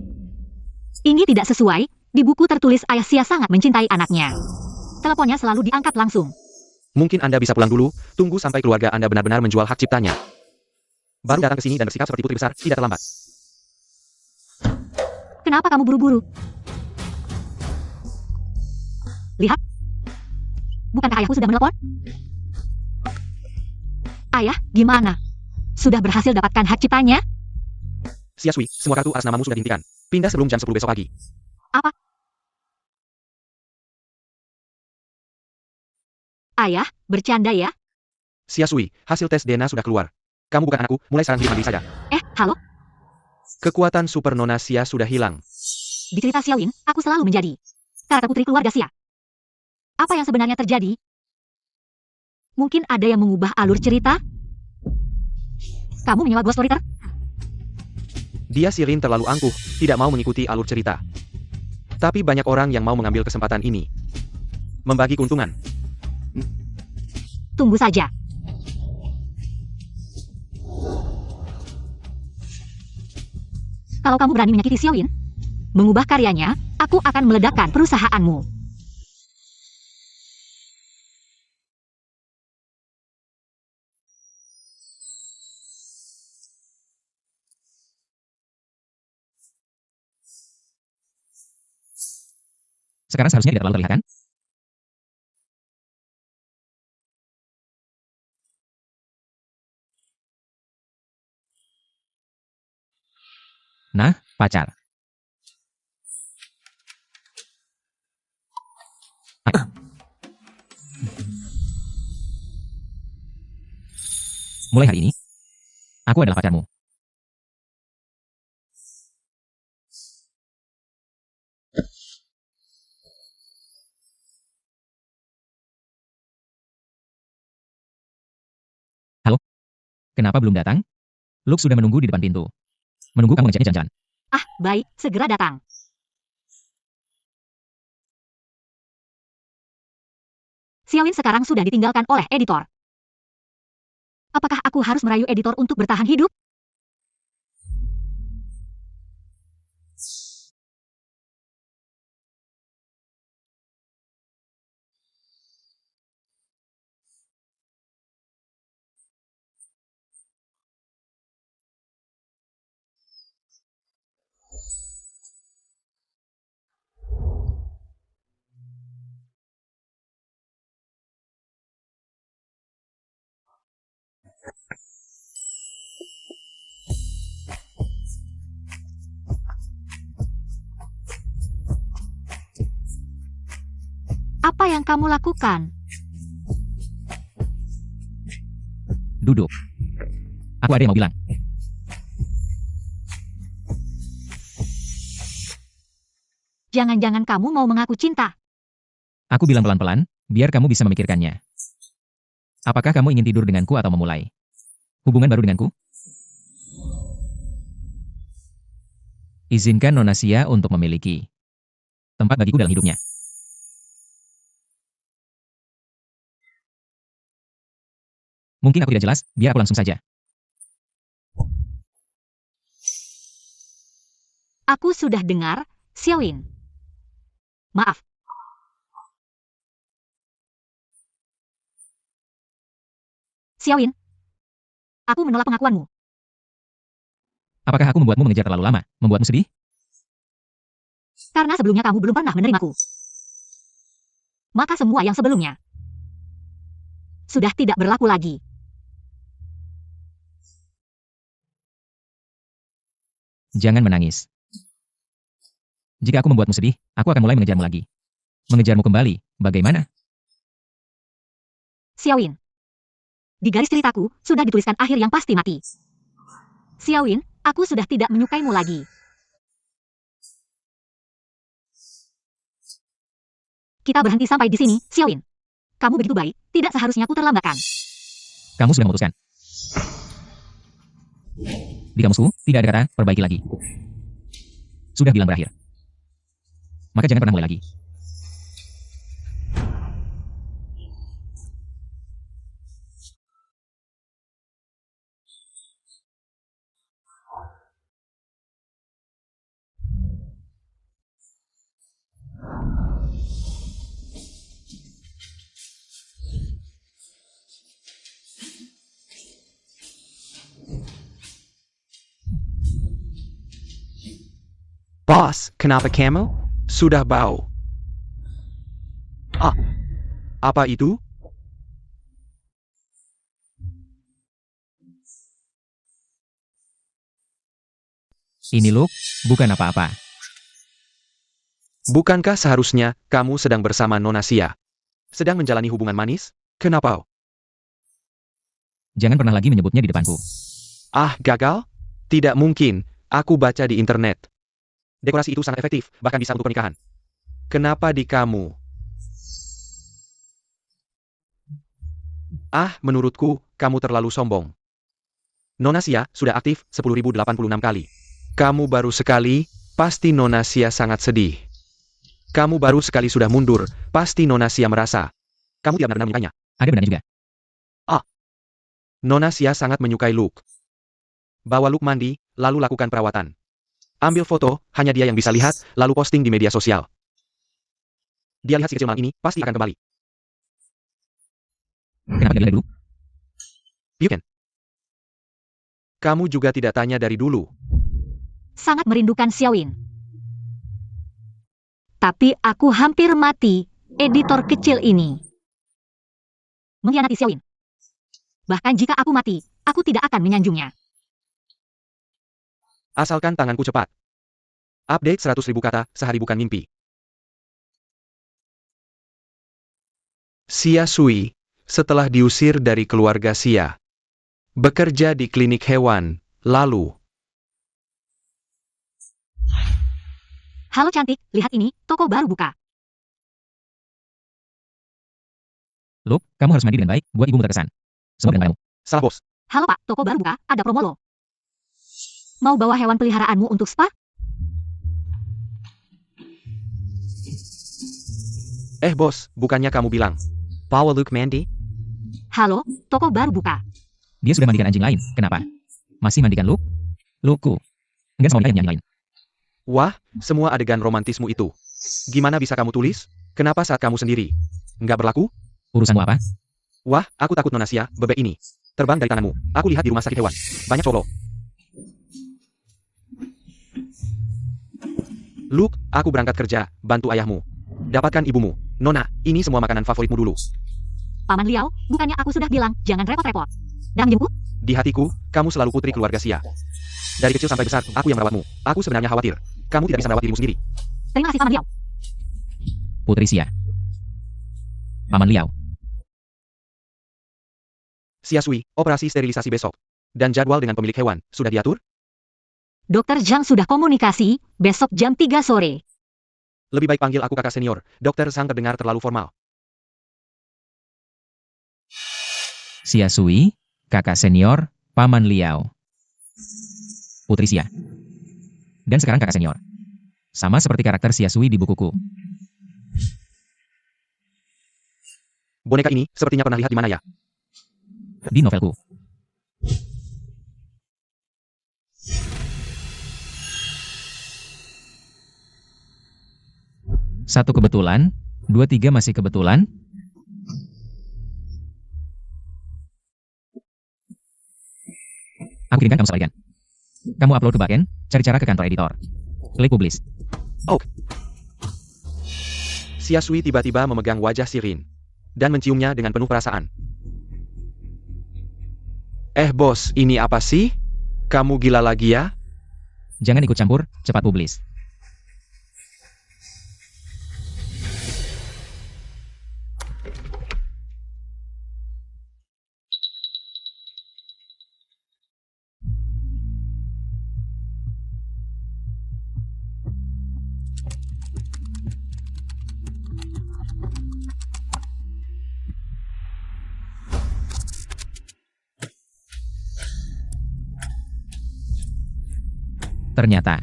Ini tidak sesuai, di buku tertulis ayah Xia sangat mencintai anaknya. Teleponnya selalu diangkat langsung. Mungkin Anda bisa pulang dulu, tunggu sampai keluarga Anda benar-benar menjual hak ciptanya. Baru datang ke sini dan bersikap seperti putri besar, tidak terlambat. Kenapa kamu buru-buru? Lihat. Bukankah ayahku sudah menelpon? Ayah, gimana? Sudah berhasil dapatkan hak ciptanya? Xia Sui, semua kartu atas namamu sudah dihentikan. Pindah sebelum jam 10 besok pagi. Apa? Ayah, bercanda ya? Xia Sui, hasil tes DNA sudah keluar. Kamu bukan anakku, mulai sekarang hidup mandiri saja. Halo? Kekuatan super Nona Xia sudah hilang. Di cerita Xiaoyin, aku selalu menjadi karakter putri keluarga Xia. Apa yang sebenarnya terjadi? Mungkin ada yang mengubah alur cerita? Kamu menyewa ghost storyteller? Dia Silin terlalu angkuh, tidak mau mengikuti alur cerita. Tapi banyak orang yang mau mengambil kesempatan ini. Membagi keuntungan. Tunggu saja. Kalau kamu berani menyakiti Xiaoyin, mengubah karyanya, aku akan meledakkan perusahaanmu. Sekarang seharusnya tidak terlalu terlihat kan? Nah, pacar. Mulai hari ini, aku adalah pacarmu. Halo? Kenapa belum datang? Luke sudah menunggu di depan pintu. Menunggu kamu ngajaknya jalan-jalan. Ah, baik, segera datang. Xiaoyin sekarang sudah ditinggalkan oleh editor. Apakah aku harus merayu editor untuk bertahan hidup? Apa yang kamu lakukan? Duduk. Aku ada yang mau bilang. Jangan-jangan kamu mau mengaku cinta. Aku bilang pelan-pelan, biar kamu bisa memikirkannya. Apakah kamu ingin tidur denganku atau memulai hubungan baru denganku? Izinkan Nona Xia untuk memiliki tempat bagiku dalam hidupnya. Mungkin aku tidak jelas, biar aku langsung saja. Aku sudah dengar, Xiaoyin. Maaf. Xiaoyin. Aku menolak pengakuanmu. Apakah aku membuatmu mengejar terlalu lama? Membuatmu sedih? Karena sebelumnya kamu belum pernah menerimaku. Maka semua yang sebelumnya sudah tidak berlaku lagi. Jangan menangis. Jika aku membuatmu sedih, aku akan mulai mengejarmu lagi. Mengejarmu kembali, bagaimana? Xiaoyin. Di garis ceritaku, sudah dituliskan akhir yang pasti mati. Xiaoyin, aku sudah tidak menyukaimu lagi. Kita berhenti sampai di sini, Xiaoyin. Kamu begitu baik, tidak seharusnya ku terlambatkan. Kamu sudah memutuskan. Di kamusku, tidak ada kata, perbaiki lagi. Sudah bilang berakhir. Maka jangan pernah mulai lagi. Bos, kenapa kamu? Sudah bau. Ah, apa itu? Ini Luke, bukan apa-apa. Bukankah seharusnya kamu sedang bersama Nona Xia? Sedang menjalani hubungan manis? Kenapa? Jangan pernah lagi menyebutnya di depanku. Ah, gagal? Tidak mungkin, aku baca di internet. Dekorasi itu sangat efektif, bahkan bisa untuk pernikahan. Kenapa di kamu? Ah, menurutku, kamu terlalu sombong. Nona Xia sudah aktif 10.086 kali. Kamu baru sekali, pasti Nona Xia sangat sedih. Kamu baru sekali sudah mundur, pasti Nona Xia merasa. Kamu tidak benar-benar menyukainya. Ada benarnya juga. Nona Xia sangat menyukai Luke. Bawa Luke mandi, lalu lakukan perawatan. Ambil foto, hanya dia yang bisa lihat, lalu posting di media sosial. Dia lihat si kecil malam ini, pasti akan kembali. Kenapa tidak dulu? Bukan. Kamu juga tidak tanya dari dulu. Sangat merindukan Xiaoyin. Tapi aku hampir mati, editor kecil ini. Mengkhianati Xiaoyin. Bahkan jika aku mati, aku tidak akan menyanjungnya. Asalkan tanganku cepat. Update 100.000 kata, sehari bukan mimpi. Xia Sui, setelah diusir dari keluarga Xia, bekerja di klinik hewan, lalu. Halo cantik, lihat ini, toko baru buka. Luke, kamu harus mandi dengan baik, buat ibumu terkesan. Semua dengan padamu. Salah bos. Halo pak, toko baru buka, ada promo loh. Mau bawa hewan peliharaanmu untuk spa? Bos, bukannya kamu bilang. Bawa Luke mandi? Halo, toko baru buka. Dia sudah mandikan anjing lain, kenapa? Masih mandikan Luke? Lukeku. Enggak sama yang lain. Wah, semua adegan romantismu itu. Gimana bisa kamu tulis? Kenapa saat kamu sendiri? Nggak berlaku? Urusanmu apa? Wah, aku takut Nona Xia, bebek ini. Terbang dari tanganmu. Aku lihat di rumah sakit hewan. Banyak colo. Luke, aku berangkat kerja, bantu ayahmu. Dapatkan ibumu. Nona, ini semua makanan favoritmu dulu. Paman Liao, bukannya aku sudah bilang, jangan repot-repot. Dan jengku? Di hatiku, kamu selalu putri keluarga Xia. Dari kecil sampai besar, aku yang merawatmu. Aku sebenarnya khawatir. Kamu tidak bisa merawat dirimu sendiri. Terima kasih Paman Liao. Putri Xia. Paman Liao. Xia Sui, operasi sterilisasi besok. Dan jadwal dengan pemilik hewan, sudah diatur? Dokter Zhang sudah komunikasi, besok jam 3 sore. Lebih baik panggil aku kakak senior. Dokter Zhang terdengar terlalu formal. Xia Sui, kakak senior, Paman Liao. Putri Xia. Dan sekarang kakak senior. Sama seperti karakter Xia Sui di bukuku. Boneka ini, sepertinya pernah lihat di mana ya? Di novelku. 1 kebetulan, 2 3 masih kebetulan. Aku kirimkan kamu sekalian. Kamu upload ke backend, cari cara ke kantor editor. Klik publish. Xia Sui tiba-tiba memegang wajah si Rin dan menciumnya dengan penuh perasaan. Bos, ini apa sih? Kamu gila lagi ya? Jangan ikut campur, cepat publish. Ternyata,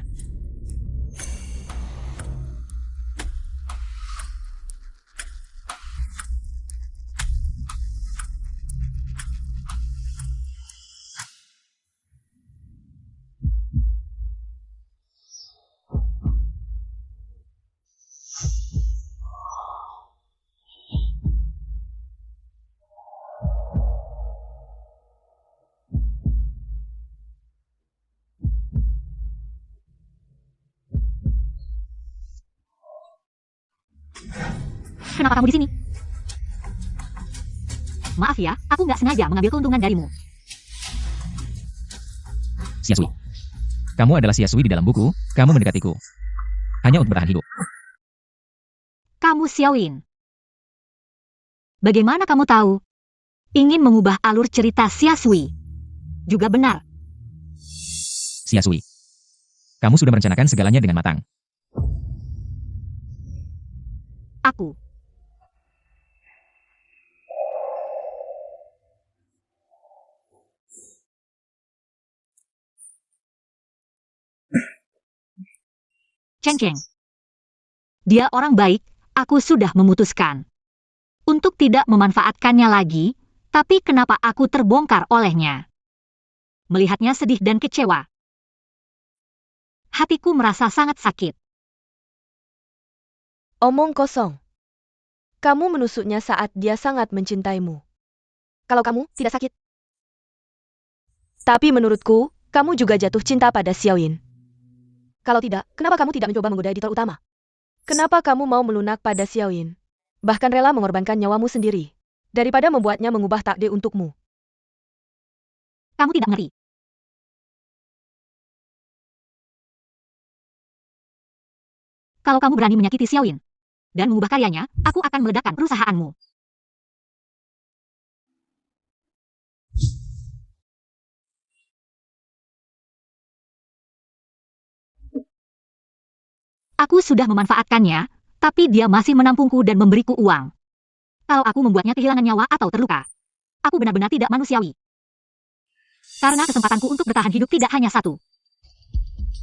Kenapa kamu di sini? Maaf ya, aku nggak sengaja mengambil keuntungan darimu. Xia Sui. Kamu adalah Xia Sui di dalam buku, kamu mendekatiku. Hanya untuk bertahan hidup. Kamu Xiaoyin. Bagaimana kamu tahu? Ingin mengubah alur cerita Xia Sui. Juga benar. Xia Sui. Kamu sudah merencanakan segalanya dengan matang. Aku. Cheng Cheng. Dia orang baik, aku sudah memutuskan untuk tidak memanfaatkannya lagi, tapi kenapa aku terbongkar olehnya? Melihatnya sedih dan kecewa. Hatiku merasa sangat sakit. Omong kosong. Kamu menusuknya saat dia sangat mencintaimu. Kalau kamu tidak sakit. Tapi menurutku, kamu juga jatuh cinta pada Xiaoyin. Kalau tidak, kenapa kamu tidak mencoba menggoda editor utama? Kenapa kamu mau melunak pada Xiaoyin? Bahkan rela mengorbankan nyawamu sendiri, daripada membuatnya mengubah takdir untukmu. Kamu tidak mengerti. Kalau kamu berani menyakiti Xiaoyin dan mengubah karyanya, aku akan meledakkan perusahaanmu. Aku sudah memanfaatkannya, tapi dia masih menampungku dan memberiku uang. Kalau aku membuatnya kehilangan nyawa atau terluka, aku benar-benar tidak manusiawi. Karena kesempatanku untuk bertahan hidup tidak hanya satu.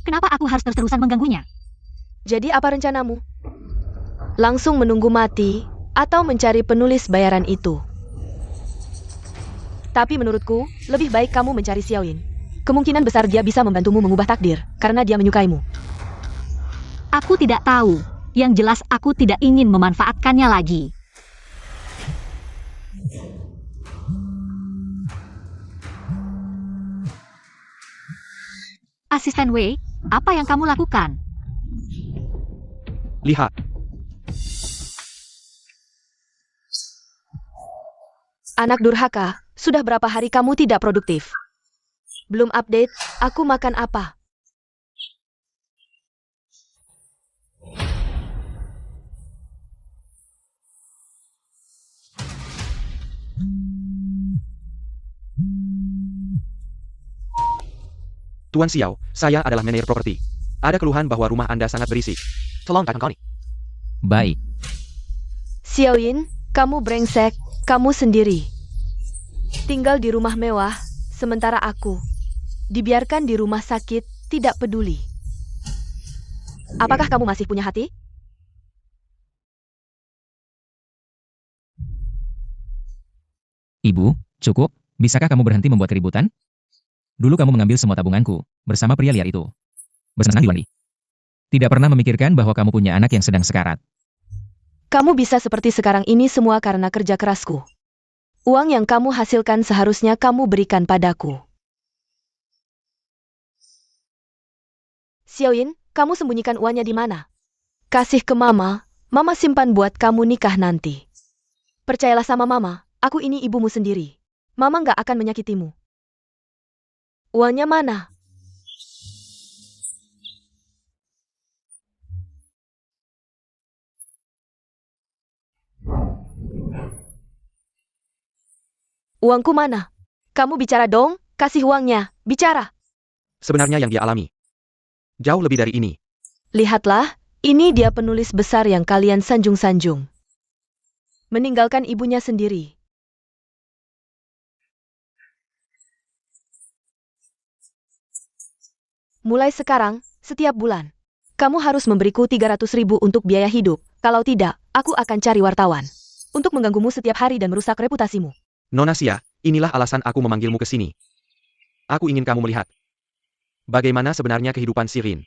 Kenapa aku harus terus-terusan mengganggunya? Jadi apa rencanamu? Langsung menunggu mati, atau mencari penulis bayaran itu? Tapi menurutku, lebih baik kamu mencari Xiaoyin. Kemungkinan besar dia bisa membantumu mengubah takdir, karena dia menyukaimu. Aku tidak tahu. Yang jelas aku tidak ingin memanfaatkannya lagi. Asisten Wei, apa yang kamu lakukan? Lihat. Anak durhaka, sudah berapa hari kamu tidak produktif? Belum update, aku makan apa? Tuan Xiao, saya adalah manajer properti. Ada keluhan bahwa rumah Anda sangat berisik. Tolong tangani. Baik. Xiaoyin, kamu brengsek, kamu sendiri. Tinggal di rumah mewah, sementara aku dibiarkan di rumah sakit, tidak peduli. Apakah kamu masih punya hati? Ibu, cukup. Bisakah kamu berhenti membuat keributan? Dulu kamu mengambil semua tabunganku, bersama pria liar itu. Bersenang di Luandi. Tidak pernah memikirkan bahwa kamu punya anak yang sedang sekarat. Kamu bisa seperti sekarang ini semua karena kerja kerasku. Uang yang kamu hasilkan seharusnya kamu berikan padaku. Xiaoyin, kamu sembunyikan uangnya di mana? Kasih ke Mama, Mama simpan buat kamu nikah nanti. Percayalah sama Mama, aku ini ibumu sendiri. Mama nggak akan menyakitimu. Uangnya mana? Uangku mana? Kamu bicara dong, kasih uangnya, bicara. Sebenarnya yang dia alami jauh lebih dari ini. Lihatlah, ini dia penulis besar yang kalian sanjung-sanjung. Meninggalkan ibunya sendiri. Mulai sekarang, setiap bulan, kamu harus memberiku 300.000 untuk biaya hidup. Kalau tidak, aku akan cari wartawan untuk mengganggumu setiap hari dan merusak reputasimu. Nona Xia, inilah alasan aku memanggilmu ke sini. Aku ingin kamu melihat bagaimana sebenarnya kehidupan Sirin.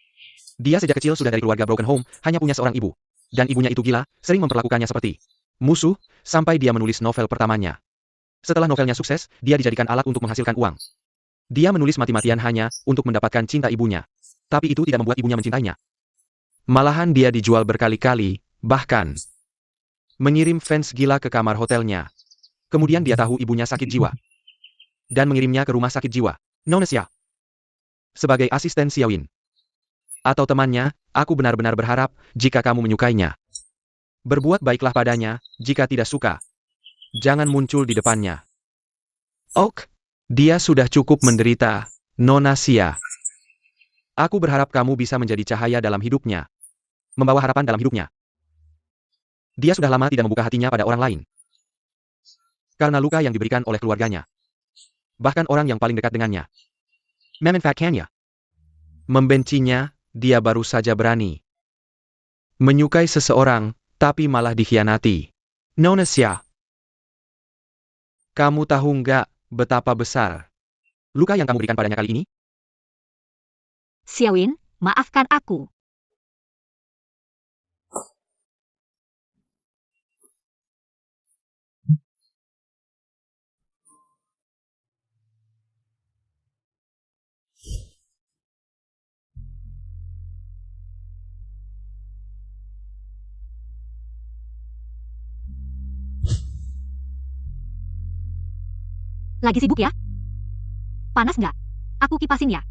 Dia sejak kecil sudah dari keluarga broken home, hanya punya seorang ibu. Dan ibunya itu gila, sering memperlakukannya seperti musuh, sampai dia menulis novel pertamanya. Setelah novelnya sukses, dia dijadikan alat untuk menghasilkan uang. Dia menulis mati-matian hanya untuk mendapatkan cinta ibunya. Tapi itu tidak membuat ibunya mencintainya. Malahan dia dijual berkali-kali, bahkan mengirim fans gila ke kamar hotelnya. Kemudian dia tahu ibunya sakit jiwa. Dan mengirimnya ke rumah sakit jiwa. Nona Xia. Sebagai asisten Xiaoyin. Atau temannya, aku benar-benar berharap jika kamu menyukainya. Berbuat baiklah padanya, jika tidak suka. Jangan muncul di depannya. Ok, dia sudah cukup menderita, Nona Xia. Aku berharap kamu bisa menjadi cahaya dalam hidupnya. Membawa harapan dalam hidupnya. Dia sudah lama tidak membuka hatinya pada orang lain. Karena luka yang diberikan oleh keluarganya. Bahkan orang yang paling dekat dengannya. Memanfaatkannya. Membencinya, dia baru saja berani. Menyukai seseorang, tapi malah dikhianati. Nona Xia. Kamu tahu nggak betapa besar luka yang kamu berikan padanya kali ini? Xiaoyin, maafkan aku. Lagi sibuk ya? Panas nggak? Aku kipasin ya.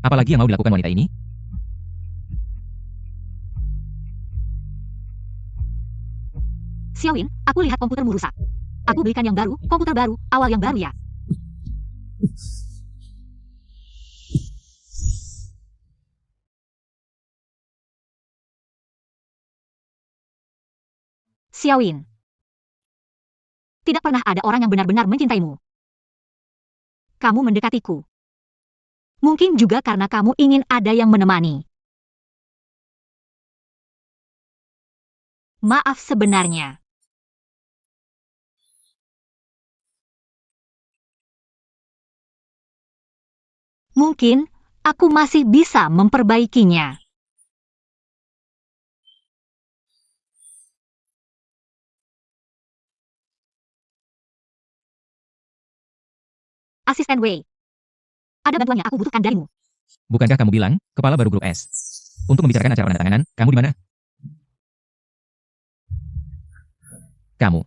Apalagi yang mau dilakukan wanita ini? Xiaoyin, aku lihat komputermu rusak. Aku belikan yang baru, komputer baru, awal yang baru ya. Xiaoyin. Tidak pernah ada orang yang benar-benar mencintaimu. Kamu mendekatiku. Mungkin juga karena kamu ingin ada yang menemani. Maaf sebenarnya. Mungkin, aku masih bisa memperbaikinya. Asisten Wei. Ada bantuan yang aku butuhkan darimu. Bukankah kamu bilang, kepala baru grup S? Untuk membicarakan acara penandatanganan, kamu di mana? Kamu.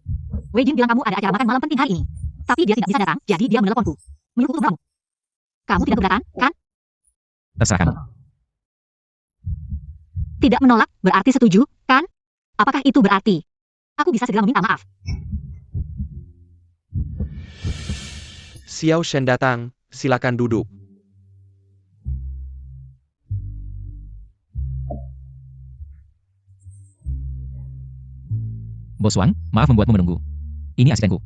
Wei Jin bilang kamu ada acara makan malam penting hari ini. Tapi dia tidak bisa datang, jadi dia meneleponku. Menyuruhku untuk bertemu. Kamu tidak keberatan, kan? Terserah kamu. Tidak menolak, berarti setuju, kan? Apakah itu berarti aku bisa segera meminta maaf? Xiao Shen datang, silakan duduk. Bos Wang, maaf membuatmu menunggu. Ini asistenku.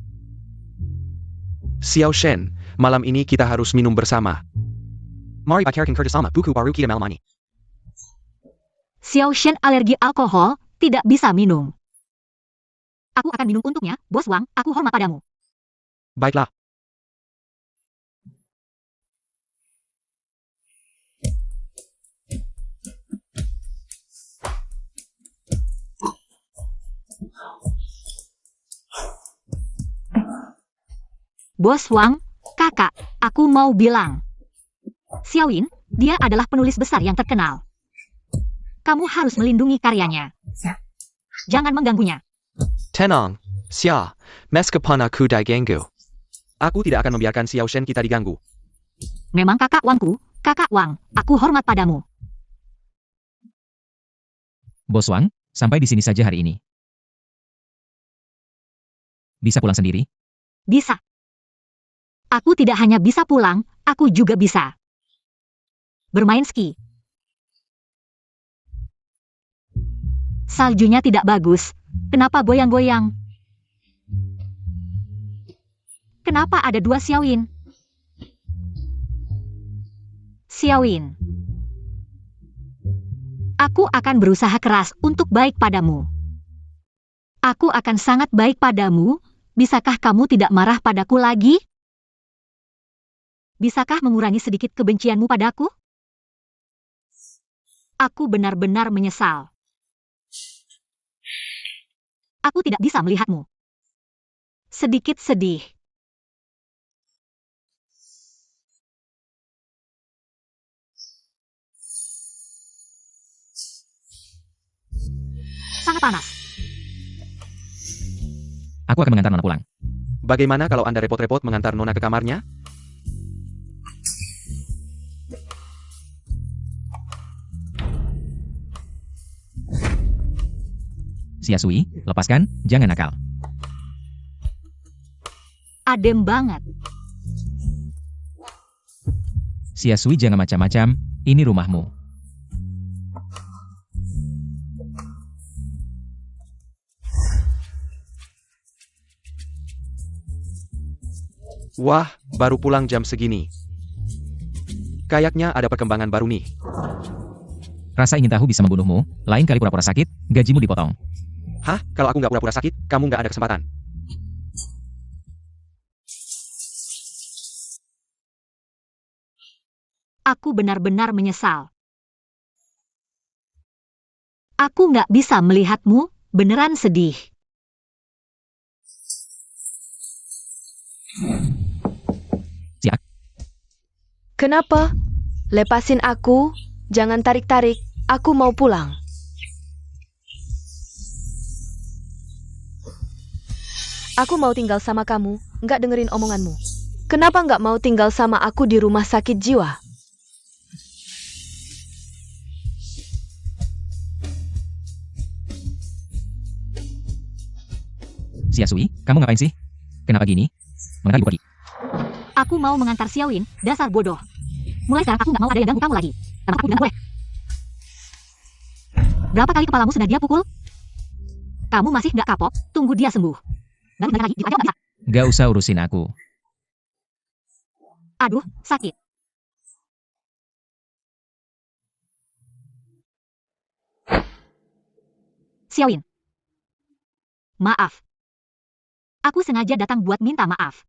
Xiao Shen, malam ini kita harus minum bersama. Mari bicarakan kerjasama buku baru kita malam ini. Xiao Shen alergi alkohol, tidak bisa minum. Aku akan minum untuknya, Bos Wang, aku hormat padamu. Baiklah. Bos Wang, kakak, aku mau bilang. Xiaoyin, dia adalah penulis besar yang terkenal. Kamu harus melindungi karyanya. Jangan mengganggunya. Tenang, Xia. Meskipun aku diganggu. Aku tidak akan membiarkan Xiao Shen kita diganggu. Memang kakak Wangku, kakak Wang, aku hormat padamu. Bos Wang, sampai di sini saja hari ini. Bisa pulang sendiri? Bisa. Aku tidak hanya bisa pulang, aku juga bisa bermain ski. Saljunya tidak bagus. Kenapa goyang-goyang? Kenapa ada dua Xiaoyin? Xiaoyin. Aku akan berusaha keras untuk baik padamu. Aku akan sangat baik padamu. Bisakah kamu tidak marah padaku lagi? Bisakah mengurangi sedikit kebencianmu padaku? Aku benar-benar menyesal. Aku tidak bisa melihatmu. Sedikit sedih. Sangat panas. Aku akan mengantar Nona pulang. Bagaimana kalau Anda repot-repot mengantar Nona ke kamarnya? Xia Sui, lepaskan, jangan nakal. Adem banget. Xia Sui jangan macam-macam, ini rumahmu. Wah, baru pulang jam segini. Kayaknya ada perkembangan baru nih. Rasa ingin tahu bisa membunuhmu, lain kali pura-pura sakit, gajimu dipotong. Hah? Kalau aku nggak pura-pura sakit, kamu nggak ada kesempatan. Aku benar-benar menyesal. Aku nggak bisa melihatmu, beneran sedih. Siak, Kenapa? Lepasin aku, jangan tarik-tarik, aku mau pulang. Aku mau tinggal sama kamu, nggak dengerin omonganmu. Kenapa nggak mau tinggal sama aku di rumah sakit jiwa? Xia Sui, kamu ngapain sih? Kenapa gini? Mengapa ibu pergi? Aku mau mengantar Xiaoyin, dasar bodoh. Mulai sekarang aku nggak mau ada yang ganggu kamu lagi. Sama aku dengan gue. Berapa kali kepalamu sudah dia pukul? Kamu masih nggak kapok? Tunggu dia sembuh. Balik lagi, gitu aja nggak bisa. Gak usah urusin aku. Aduh, sakit. Xiaoyin. Maaf. Aku sengaja datang buat minta maaf.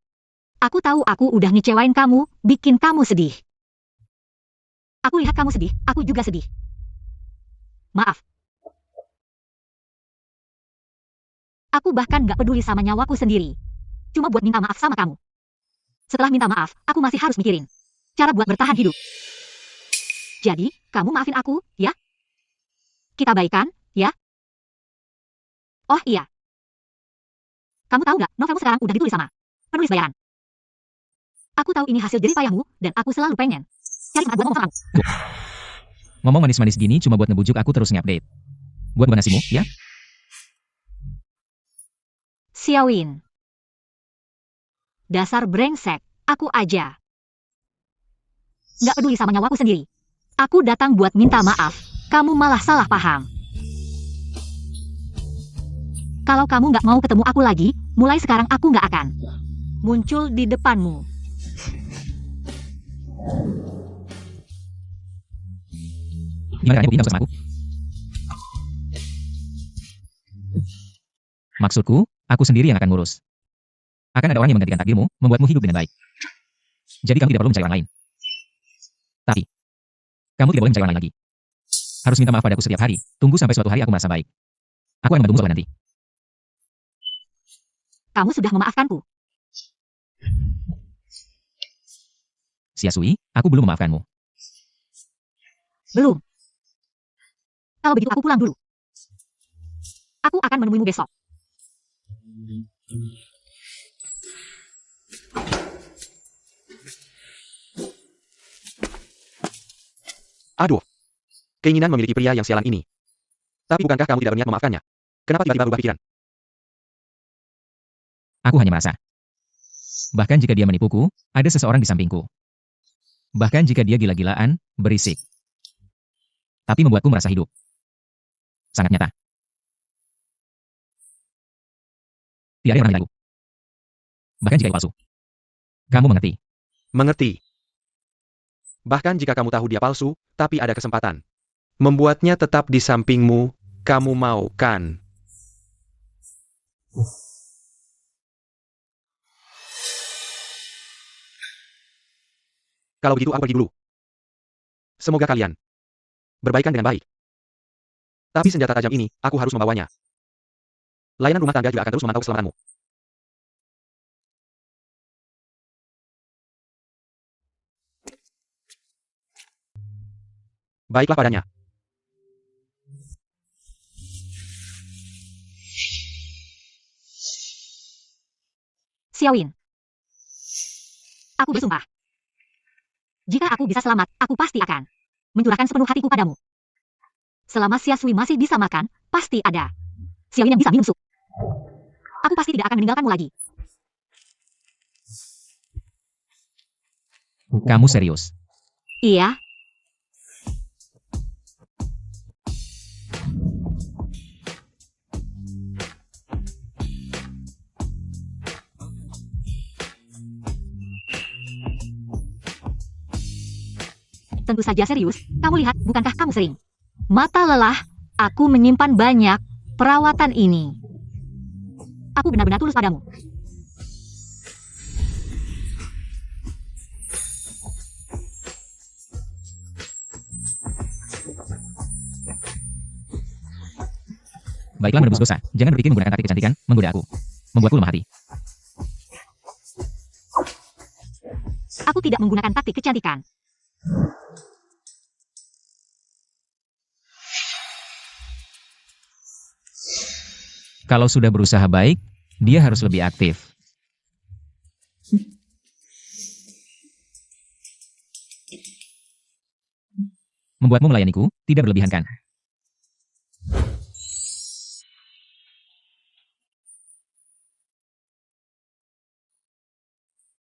Aku tahu aku udah ngecewain kamu, bikin kamu sedih. Aku lihat kamu sedih, aku juga sedih. Maaf. Aku bahkan gak peduli sama nyawaku sendiri. Cuma buat minta maaf sama kamu. Setelah minta maaf, aku masih harus mikirin cara buat bertahan hidup. Jadi, kamu maafin aku, ya? Kita baikan, ya? Oh iya. Kamu tahu gak, novelmu sekarang udah ditulis sama penulis bayaran. Aku tahu ini hasil jerih payahmu, dan aku selalu pengen cari tempat buat ngomong sama kamu. Ngomong manis-manis gini cuma buat ngebujuk aku terus nge-update. Buat gue nasimu, ya? Xiaoyin. Dasar brengsek, aku aja nggak peduli sama nyawaku sendiri. Aku datang buat minta maaf, kamu malah salah paham. Kalau kamu nggak mau ketemu aku lagi, mulai sekarang aku nggak akan muncul di depanmu. Gimana caranya ibu suka sama aku? Maksudku, aku sendiri yang akan ngurus. Akan ada orang yang menggantikan takdirmu, membuatmu hidup dengan baik. Jadi kamu tidak perlu mencari orang lain. Tapi, kamu tidak boleh mencari orang lain lagi. Harus minta maaf padaku setiap hari. Tunggu sampai suatu hari aku merasa baik. Aku akan membantumu soal nanti. Kamu sudah memaafkanku. Xiasui, aku belum memaafkanmu. Belum. Kalau begitu aku pulang dulu. Aku akan menemuimu besok. Aduh. Keinginan memiliki pria yang sialan ini. Tapi bukankah kamu tidak berniat memaafkannya? Kenapa tiba-tiba berubah pikiran? Aku hanya merasa. Bahkan jika dia menipuku, ada seseorang di sampingku. Bahkan jika dia gila-gilaan, berisik. Tapi membuatku merasa hidup. Sangat nyata. Tidak ada yang ragu. Bahkan jika itu palsu. Kamu mengerti. Mengerti. Bahkan jika kamu tahu dia palsu, tapi ada kesempatan. Membuatnya tetap di sampingmu, kamu mau kan? Kalau begitu aku pergi dulu. Semoga kalian berbaikan dengan baik. Tapi senjata tajam ini, aku harus membawanya. Layanan rumah tangga juga akan terus memantau keselamatanmu. Baiklah padanya. Xiaoyin. Aku bersumpah. Jika aku bisa selamat, aku pasti akan mencurahkan sepenuh hatiku padamu. Selama Xiasui masih bisa makan, pasti ada Xiaoyin yang bisa minum sup. Aku pasti tidak akan meninggalkanmu lagi. Kamu serius. Iya. Tentu saja serius, kamu lihat, bukankah kamu sering mata lelah, aku menyimpan banyak perawatan ini. Aku benar-benar tulus padamu. Baiklah menebus dosa. Jangan berpikir menggunakan taktik kecantikan, menggoda aku. Membuatku lemah hati. Aku tidak menggunakan taktik kecantikan. Kalau sudah berusaha baik, dia harus lebih aktif. Membuatmu melayaniku, tidak berlebihan kan?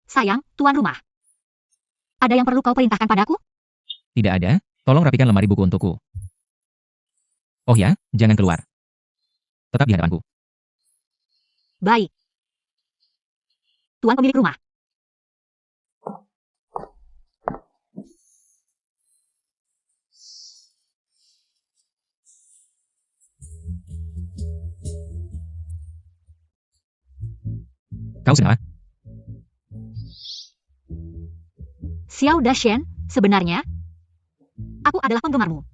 Sayang, tuan rumah. Ada yang perlu kau perintahkan padaku? Tidak ada, tolong rapikan lemari buku untukku. Oh ya, jangan keluar. Tetap di hadapanku. Baik. Tuan pemilik rumah. Kau sedang apa? Xiao Dashen, sebenarnya, aku adalah penggemarmu.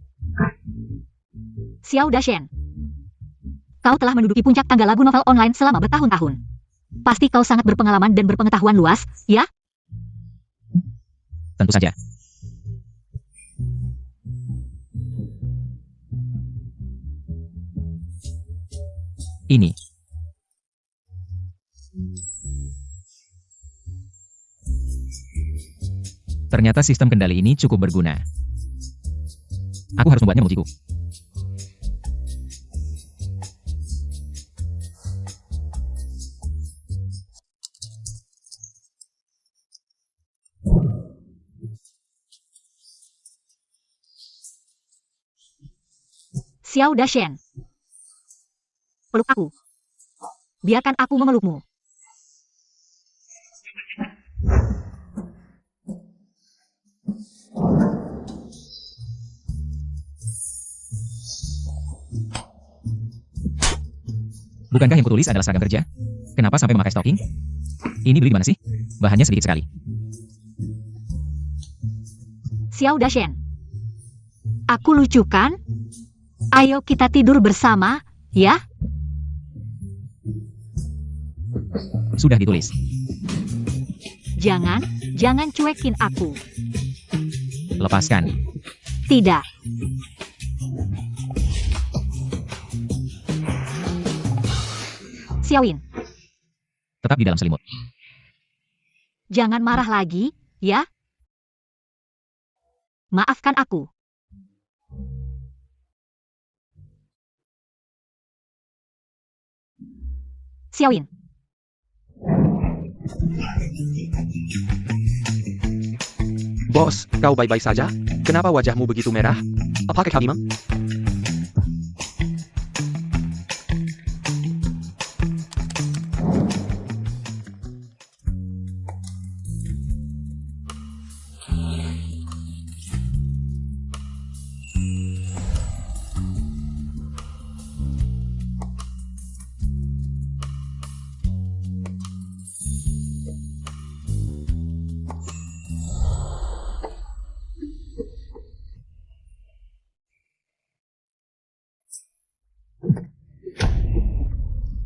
Xiao Dashen. Kau telah menduduki puncak tangga lagu novel online selama bertahun-tahun. Pasti kau sangat berpengalaman dan berpengetahuan luas, ya? Tentu saja. Ini. Ternyata sistem kendali ini cukup berguna. Aku harus membuatnya memujiku. Xiao Dashen. Peluk aku. Biarkan aku memelukmu. Bukankah yang kutulis adalah seragam kerja? Kenapa sampai memakai stocking? Ini beli di mana sih? Bahannya sedikit sekali. Xiao Dashen. Aku lucu kan? Ayo kita tidur bersama, ya? Sudah ditulis. Jangan cuekin aku. Lepaskan. Tidak. Xiaoyin, Tetap di dalam selimut. jangan marah lagi, ya? Maafkan aku. Xiaoyin, Bos, kau baik-baik saja? Kenapa wajahmu begitu merah? Apakah kau demam?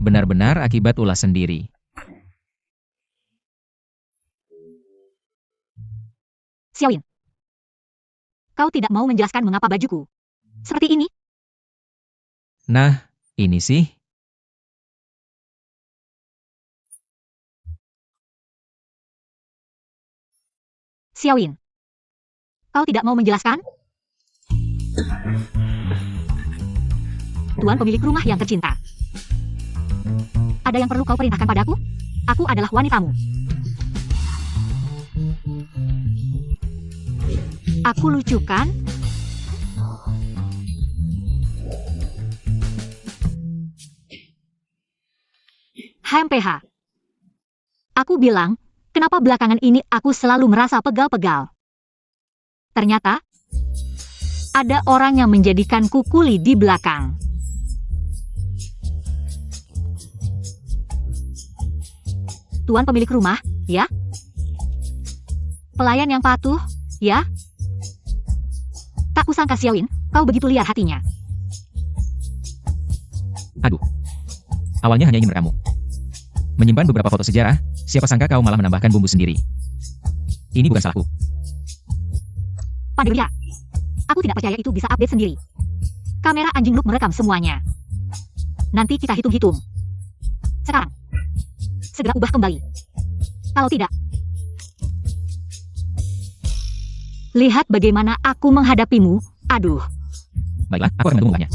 Benar-benar akibat ulah sendiri. Xiaoyin. Kau tidak mau menjelaskan mengapa bajuku seperti ini? Nah, ini sih. Xiaoyin. Kau tidak mau menjelaskan? Tuan pemilik rumah yang tercinta. Ada yang perlu kau perintahkan padaku? Aku adalah wanitamu. Aku lucu kan? HMPH. Aku bilang, kenapa belakangan ini aku selalu merasa pegal-pegal? Ternyata, ada orang yang menjadikanku kuli di belakang. Tuan pemilik rumah, ya? Pelayan yang patuh, ya? Tak kusangka Xiaoyin, kau begitu liar hatinya. Aduh. Awalnya hanya ingin merekamu. Menyimpan beberapa foto sejarah, siapa sangka kau malah menambahkan bumbu sendiri. Ini bukan salahku. Pandai ya. Aku tidak percaya itu bisa update sendiri. Kamera anjing Luke merekam semuanya. Nanti kita hitung-hitung. Sekarang. Segera ubah kembali. Kalau tidak, lihat bagaimana aku menghadapimu. Aduh, Baiklah, aku akan mengubahnya.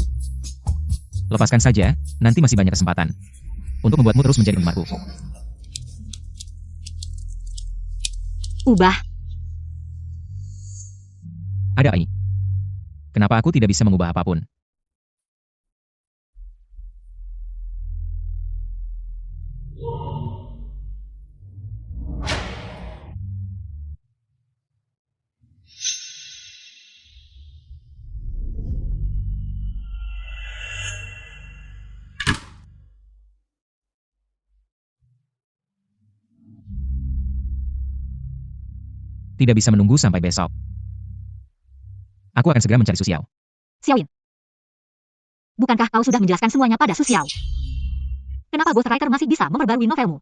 Lepaskan saja, nanti masih banyak kesempatan untuk membuatmu terus menjadi penggemarku. ubah. Ada apa ini? Kenapa aku tidak bisa mengubah apapun? Tidak bisa menunggu sampai besok. Aku akan segera mencari Susiao. Xiaoyin. Bukankah kau sudah menjelaskan semuanya pada Susiao? Kenapa Ghostwriter masih bisa memperbarui novelmu?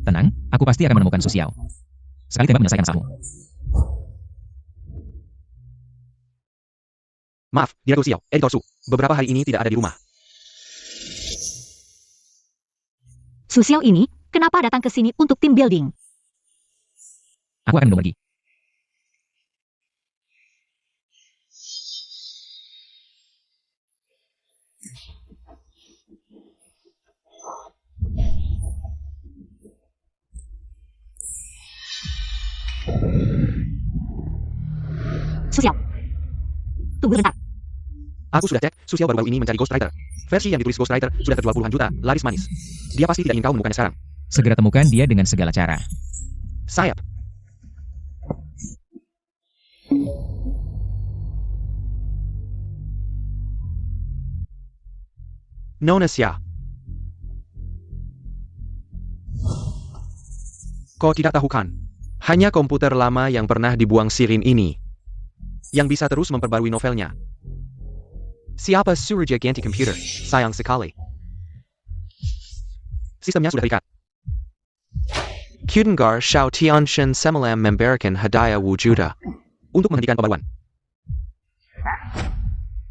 Tenang, aku pasti akan menemukan Susiao. Sekali tembak menyelesaikan masalahmu. Maaf, Direktur Xiao, Editor Su. Beberapa hari ini tidak ada di rumah. Susiao ini, kenapa datang ke sini untuk tim building? Aku akan minum lagi. Susiao. Tunggu bentar. Aku sudah cek, Susiao baru-baru ini mencari ghostwriter. Versi yang ditulis ghostwriter sudah terjual puluhan juta, laris manis. Dia pasti tidak ingin kau menemukannya sekarang. Segera temukan dia dengan segala cara. Sayap. Nona Xia. Kau tidak tahu kan? Hanya komputer lama yang pernah dibuang Sirin ini yang bisa terus memperbarui novelnya. Siapa suruh dia ganti komputer? Sayang sekali. Sistemnya sudah terikat. Kudengar Xiao Tianshan Semalam memberikan hadiah wujuda untuk menghentikan pembaruan.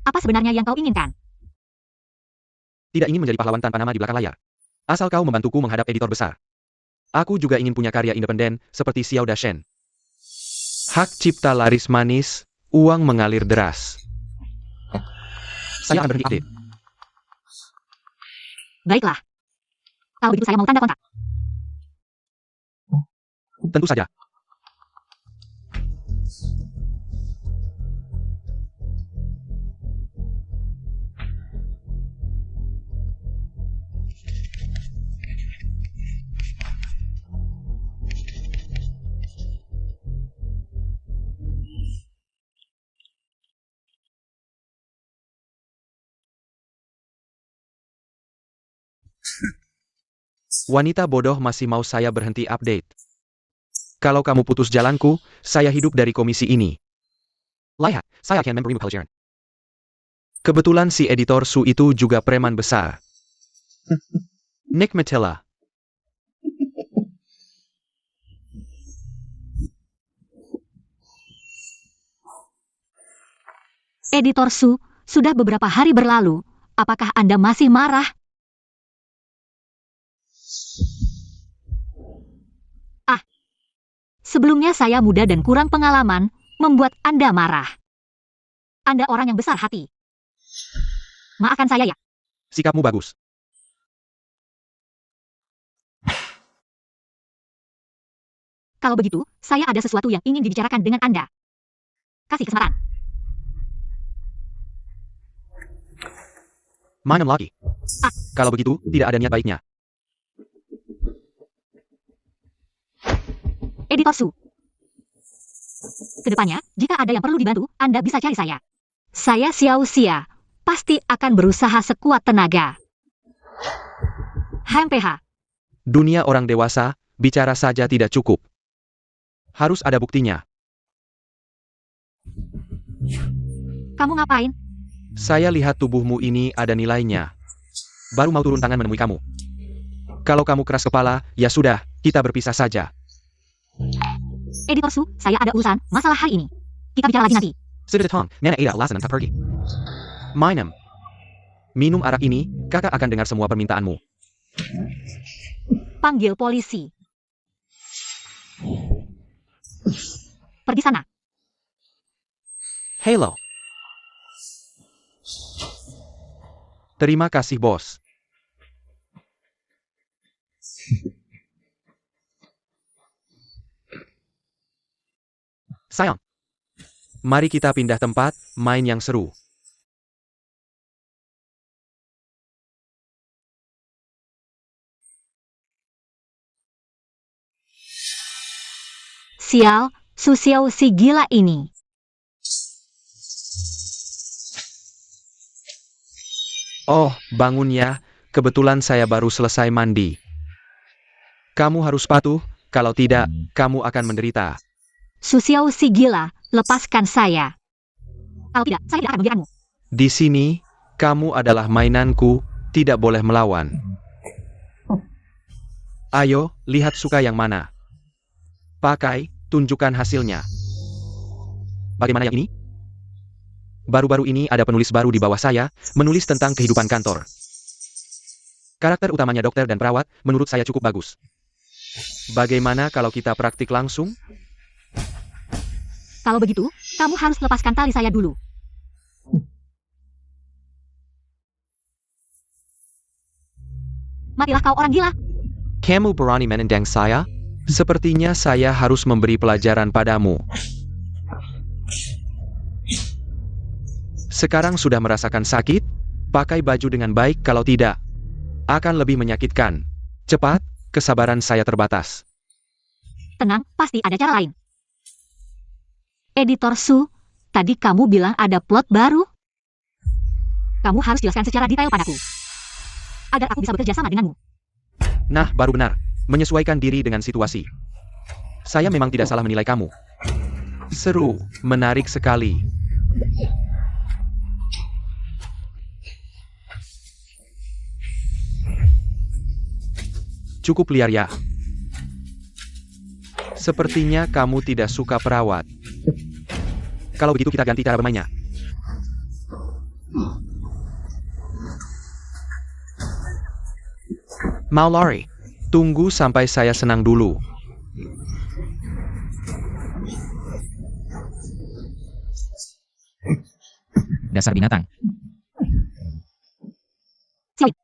Apa sebenarnya yang kau inginkan? Tidak ingin menjadi pahlawan tanpa nama di belakang layar. Asal kau membantuku menghadap editor besar. Aku juga ingin punya karya independen seperti Xiao Dashen. Hak cipta laris manis, uang mengalir deras. Saya akan berhenti update. Baiklah. Kalau begitu saya mau tanda kontrak. Tentu saja. Wanita bodoh masih mau saya berhenti update. Kalau kamu putus jalanku, saya hidup dari komisi ini. Lihat, saya akan memberimu pelajaran. Kebetulan si editor Su itu juga preman besar. Nick Matilla. Editor Su, sudah beberapa hari berlalu. Apakah Anda masih marah? Sebelumnya saya muda dan kurang pengalaman, membuat Anda marah. Anda orang yang besar hati. Maafkan saya ya. Sikapmu bagus. Kalau begitu, saya ada sesuatu yang ingin dibicarakan dengan Anda. Kasih kesempatan. Mainem lagi. Kalau begitu, tidak ada niat baiknya. Editor Su. Kedepannya, jika ada yang perlu dibantu, Anda bisa cari saya. Saya Xiao Xia. Pasti akan berusaha sekuat tenaga. HMPH. Dunia orang dewasa, bicara saja tidak cukup. Harus ada buktinya. Kamu ngapain? Saya lihat tubuhmu ini ada nilainya. Baru mau turun tangan menemui kamu. Kalau kamu keras kepala, ya sudah, kita berpisah saja. Editor Su, saya ada urusan, masalah hari ini. Kita bicara lagi nanti. Sudah datang, Nana Ada alasan tak pergi. Mainem. Minum arak ini, kakak akan dengar semua permintaanmu. Panggil polisi. Pergi sana. Hello. Terima kasih, bos. Sayang. Mari kita pindah tempat, main yang seru. Sial, Susiao si gila ini. Oh, bangun ya. Kebetulan saya baru selesai mandi. Kamu harus patuh, kalau tidak, kamu akan menderita. Susiao si gila, lepaskan saya. Kalau tidak, saya tidak akan membiarkanmu. Di sini, kamu adalah mainanku, tidak boleh melawan. Ayo, lihat suka yang mana. Pakai, tunjukkan hasilnya. Bagaimana yang ini? Baru-baru ini ada penulis baru di bawah saya, menulis tentang kehidupan kantor. Karakter utamanya dokter dan perawat, menurut saya cukup bagus. Bagaimana kalau kita praktik langsung? Kalau begitu, kamu harus lepaskan tali saya dulu. Matilah kau orang gila. Kamu berani menendang saya? Sepertinya saya harus memberi pelajaran padamu. Sekarang sudah merasakan sakit? Pakai baju dengan baik, kalau tidak, akan lebih menyakitkan. Cepat, kesabaran saya terbatas. Tenang, pasti ada cara lain. Editor Su, tadi kamu bilang ada plot baru? Kamu harus jelaskan secara detail padaku, agar aku bisa bekerja sama denganmu. Nah, baru benar. Menyesuaikan diri dengan situasi. Saya memang tidak salah menilai kamu. Seru, menarik sekali. Cukup liar ya. Sepertinya kamu tidak suka perawat. Kalau begitu kita ganti cara bermainnya. Mau lari? Tunggu sampai saya senang dulu. Dasar binatang. Xiao Yin.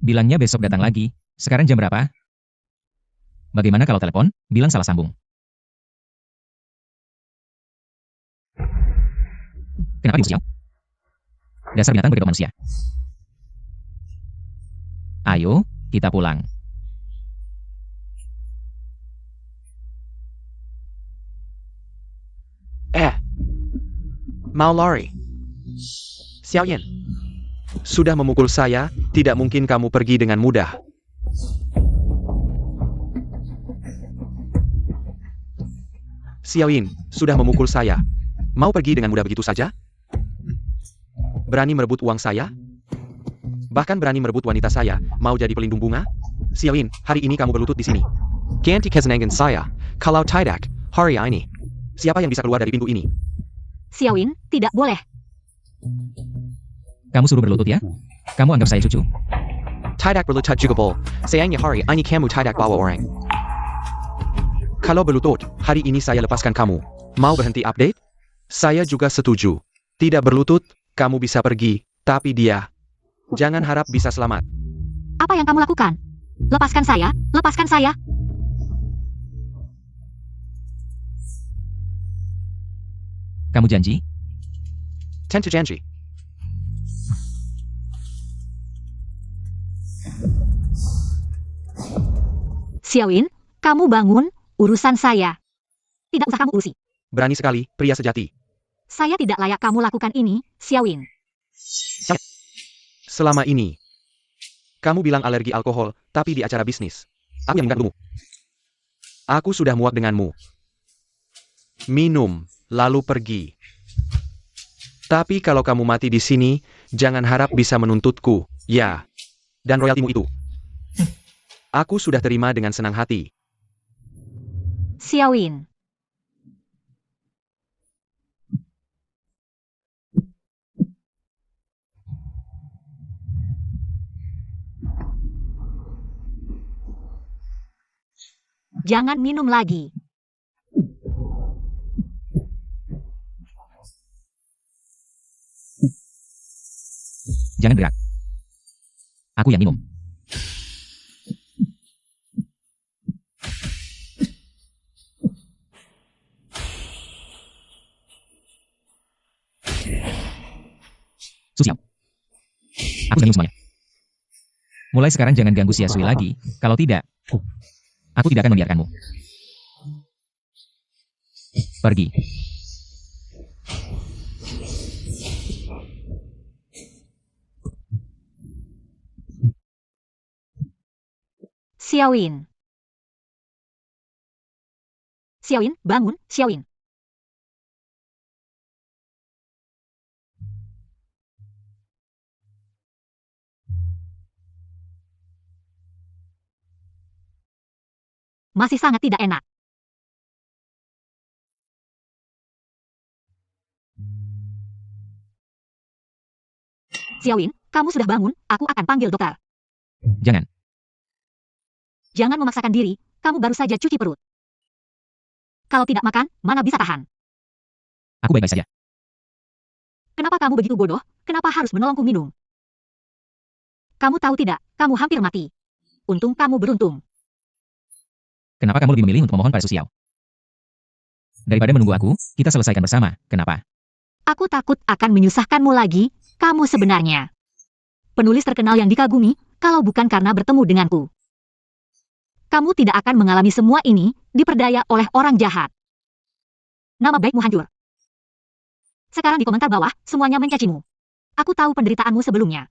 Bilangnya besok datang lagi. Sekarang jam berapa? Bagaimana kalau telepon? Bilang salah sambung. Kenapa ribut siang? Dasar binatang berkedok manusia. Ayo, kita pulang. Mau lari? Xiao Yin. Sudah memukul saya, tidak mungkin kamu pergi dengan mudah. Xiao Yin, sudah memukul saya. Mau pergi dengan mudah begitu saja? Berani merebut uang saya? Bahkan berani merebut wanita saya, mau jadi pelindung bunga? Xiao Yin, hari ini kamu berlutut di sini. Ganti kesenangan saya. Kalau tidak, hari ini. Siapa yang bisa keluar dari pintu ini? Xiao Yin, tidak boleh. Kamu suruh berlutut ya? Kamu anggap saya cucu? Tidak berlutut juga bol. Sayangnya hari ini kamu tidak bawa orang. Kalau berlutut, hari ini saya lepaskan kamu. Mau berhenti update? Saya juga setuju. Tidak berlutut, kamu bisa pergi, tapi dia. Jangan harap bisa selamat. Apa yang kamu lakukan? Lepaskan saya, lepaskan saya. Kamu janji? Tentu janji. Xiao Yin, kamu bangun, urusan saya. Tidak usah kamu urusi. Berani sekali, pria sejati. Saya tidak layak kamu lakukan ini, Xiao Yin. Selama ini, kamu bilang alergi alkohol, tapi di acara bisnis, aku yang mengganggumu. Aku sudah muak denganmu. Minum, lalu pergi. Tapi kalau kamu mati di sini, jangan harap bisa menuntutku, ya. Dan royaltimu itu. Aku sudah terima dengan senang hati. Xiao Yin. Jangan minum lagi. Jangan gerak. Aku yang minum. Siap. Aku sudah minum semuanya. Mulai sekarang jangan ganggu Xia Sui lagi. Kalau tidak, aku tidak akan membiarkanmu. Pergi. Xiao Yin. Xiao Yin, bangun, Xiao Yin. Masih sangat tidak enak. Xiao Yin, kamu sudah bangun, aku akan panggil dokter. Jangan. Jangan memaksakan diri, kamu baru saja cuci perut. Kalau tidak makan, mana bisa tahan? Aku baik-baik saja. Kenapa kamu begitu bodoh? Kenapa harus menolongku minum? Kamu tahu tidak, kamu hampir mati. Untung kamu beruntung. Kenapa kamu lebih memilih untuk memohon pada Su Xiao? Daripada menunggu aku, kita selesaikan bersama. Kenapa? Aku takut akan menyusahkanmu lagi, kamu sebenarnya. Penulis terkenal yang dikagumi, kalau bukan karena bertemu denganku. Kamu tidak akan mengalami semua ini, diperdaya oleh orang jahat. Nama baikmu hancur. Sekarang di komentar bawah, semuanya mencacimu. Aku tahu penderitaanmu sebelumnya.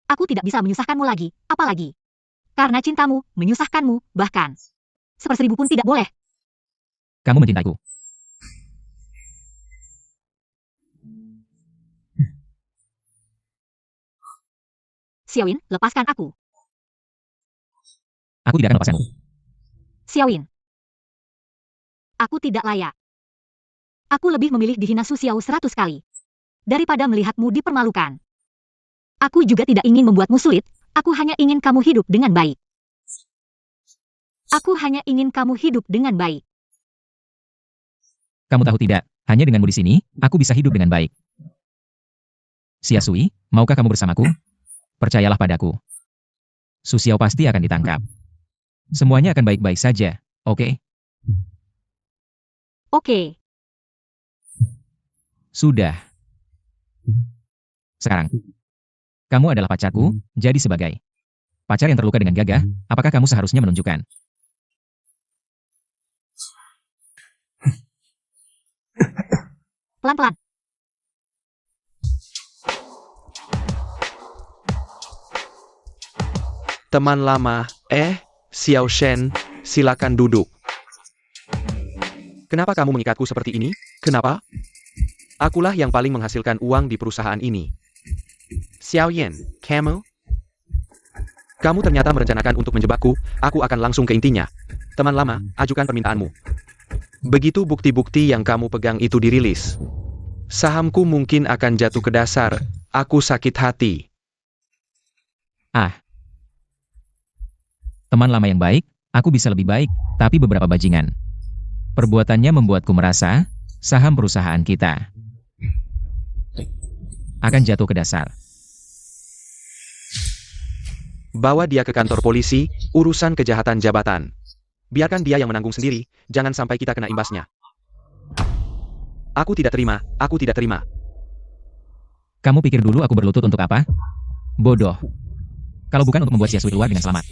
Aku tidak bisa menyusahkanmu lagi, apalagi. Karena cintamu, menyusahkanmu, bahkan. Seperseribu pun tidak boleh. Kamu mencintaiku. Xiaoyin, lepaskan aku. Aku tidak akan melepaskanmu. Xiaoyin. Aku tidak layak. Aku lebih memilih dihina Su Xiao 100 kali. Daripada melihatmu dipermalukan. Aku juga tidak ingin membuatmu sulit, aku hanya ingin kamu hidup dengan baik. Aku hanya ingin kamu hidup dengan baik. Kamu tahu tidak, hanya denganmu di sini, aku bisa hidup dengan baik. Xia Sui, maukah kamu bersamaku? Percayalah padaku. Su Xiao pasti akan ditangkap. Semuanya akan baik-baik saja, oke? Oke. Sudah. Sekarang, kamu adalah pacarku, jadi sebagai pacar yang terluka dengan gagah, apakah kamu seharusnya menunjukkan Pelan-pelan. Teman lama, Xiao Shen, silakan duduk. Kenapa kamu mengikatku seperti ini? Kenapa? Akulah yang paling menghasilkan uang di perusahaan ini. Xiao Yan, kamu ternyata merencanakan untuk menjebakku, aku akan langsung ke intinya. Teman lama, ajukan permintaanmu. Begitu bukti-bukti yang kamu pegang itu dirilis, sahamku mungkin akan jatuh ke dasar, aku sakit hati. teman lama yang baik, aku bisa lebih baik, tapi beberapa bajingan. Perbuatannya membuatku merasa, saham perusahaan kita akan jatuh ke dasar. Bawa dia ke kantor polisi, urusan kejahatan jabatan. Biarkan dia yang menanggung sendiri, jangan sampai kita kena imbasnya. Aku tidak terima, aku tidak terima. Kamu pikir dulu aku berlutut untuk apa? Bodoh. Kalau bukan untuk membuat Xia Sui keluar dengan selamat,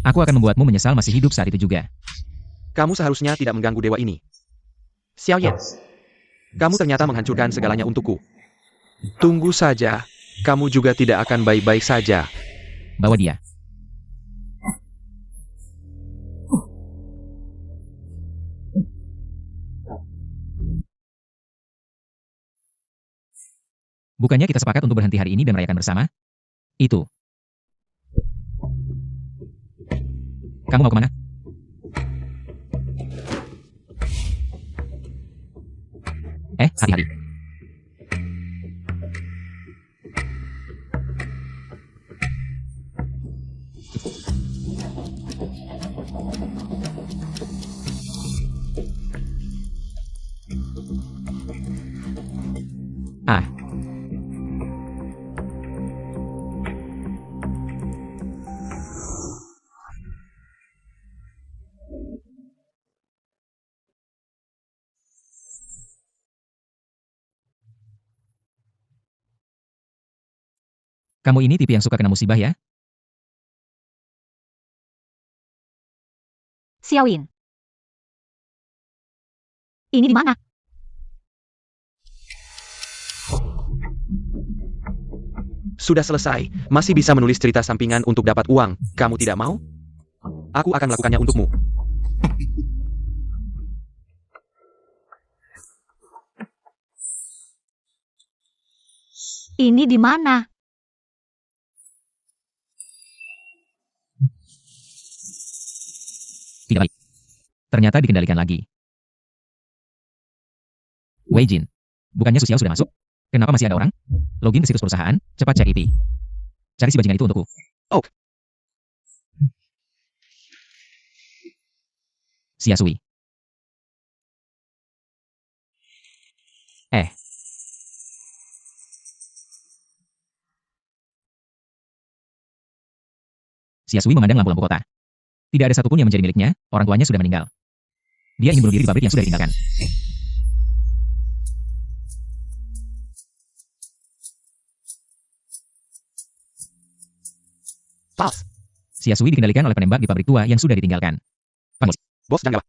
aku akan membuatmu menyesal masih hidup saat itu juga. Kamu seharusnya tidak mengganggu dewa ini. Xiao Yan, kamu ternyata menghancurkan segalanya untukku. Tunggu saja, kamu juga tidak akan baik-baik saja. Bawa dia. Bukannya kita sepakat untuk berhenti hari ini dan merayakan bersama? Itu. Kamu mau kemana? Hati-hati. Kamu ini tipe yang suka kena musibah ya? Xiaoyin. Ini di mana? Sudah selesai, masih bisa menulis cerita sampingan untuk dapat uang. Kamu tidak mau? Aku akan melakukannya untukmu. Ini di mana? Tidak baik. Ternyata dikendalikan lagi. Wei Jin. Bukannya Su Xiao sudah masuk? Kenapa masih ada orang? Login ke situs perusahaan, cepat cari IP. Cari si bajingan itu untukku. Oh. Xia Sui. Xiasui memandang lampu-lampu kota. Tidak ada satupun yang menjadi miliknya, orang tuanya sudah meninggal. Dia ingin bunuh diri di pabrik yang sudah ditinggalkan. Pas. Xiasui dikendalikan oleh penembak di pabrik tua yang sudah ditinggalkan. Bos, jangan galak.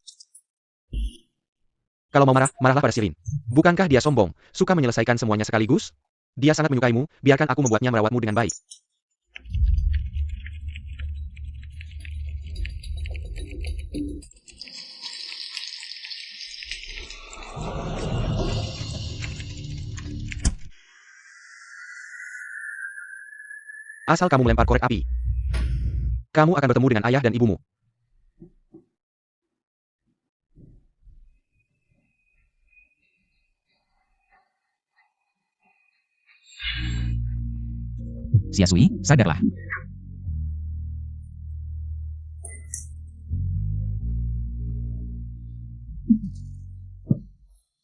Kalau mau marah, marahlah pada Silin. Bukankah dia sombong, suka menyelesaikan semuanya sekaligus? Dia sangat menyukaimu, biarkan aku membuatnya merawatmu dengan baik. Asal kamu melempar korek api, kamu akan bertemu dengan ayah dan ibumu. Xiasui, sadarlah.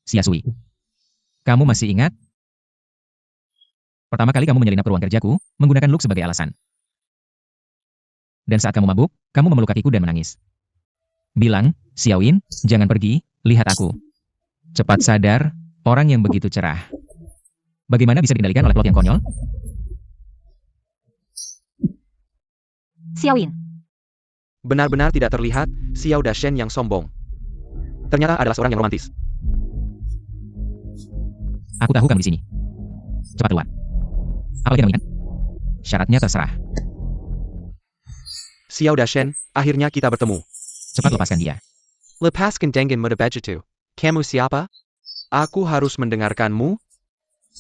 Xiasui. Kamu masih ingat? Pertama kali kamu menyelinap ke ruang kerjaku, menggunakan Luke sebagai alasan. Dan saat kamu mabuk, kamu memeluk kakiku dan menangis. Bilang, Xiaoyin, jangan pergi, lihat aku. Cepat sadar, orang yang begitu cerah. Bagaimana bisa dikendalikan oleh plot yang konyol? Xiaoyin, Benar-benar tidak terlihat, Xiao Dashen yang sombong. Ternyata adalah seorang yang romantis. Aku tahu kamu di sini. Cepat keluar. Apa lagi kamu ingat? Syaratnya terserah. Xiao Dashen, akhirnya kita bertemu. Cepat lepaskan dia. Lepaskan dengan mudah begitu. Kamu siapa? Aku harus mendengarkanmu.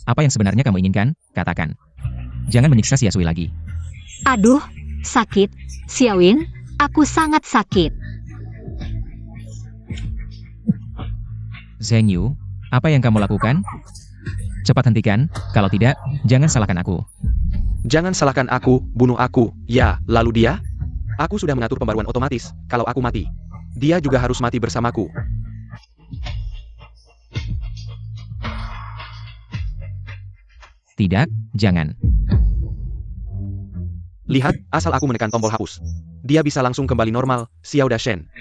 Apa yang sebenarnya kamu inginkan, katakan. Jangan menyiksa Xiasui lagi. aduh, sakit. Xiaoyin, aku sangat sakit. Zheng Yu, apa yang kamu lakukan? Cepat hentikan, kalau tidak, jangan salahkan aku. Jangan salahkan aku, bunuh aku. Ya, lalu dia? Aku sudah mengatur pembaruan otomatis, kalau aku mati. Dia juga harus mati bersamaku. Tidak, jangan. Lihat, asal aku menekan tombol hapus. Dia bisa langsung kembali normal, Xiao Dashen.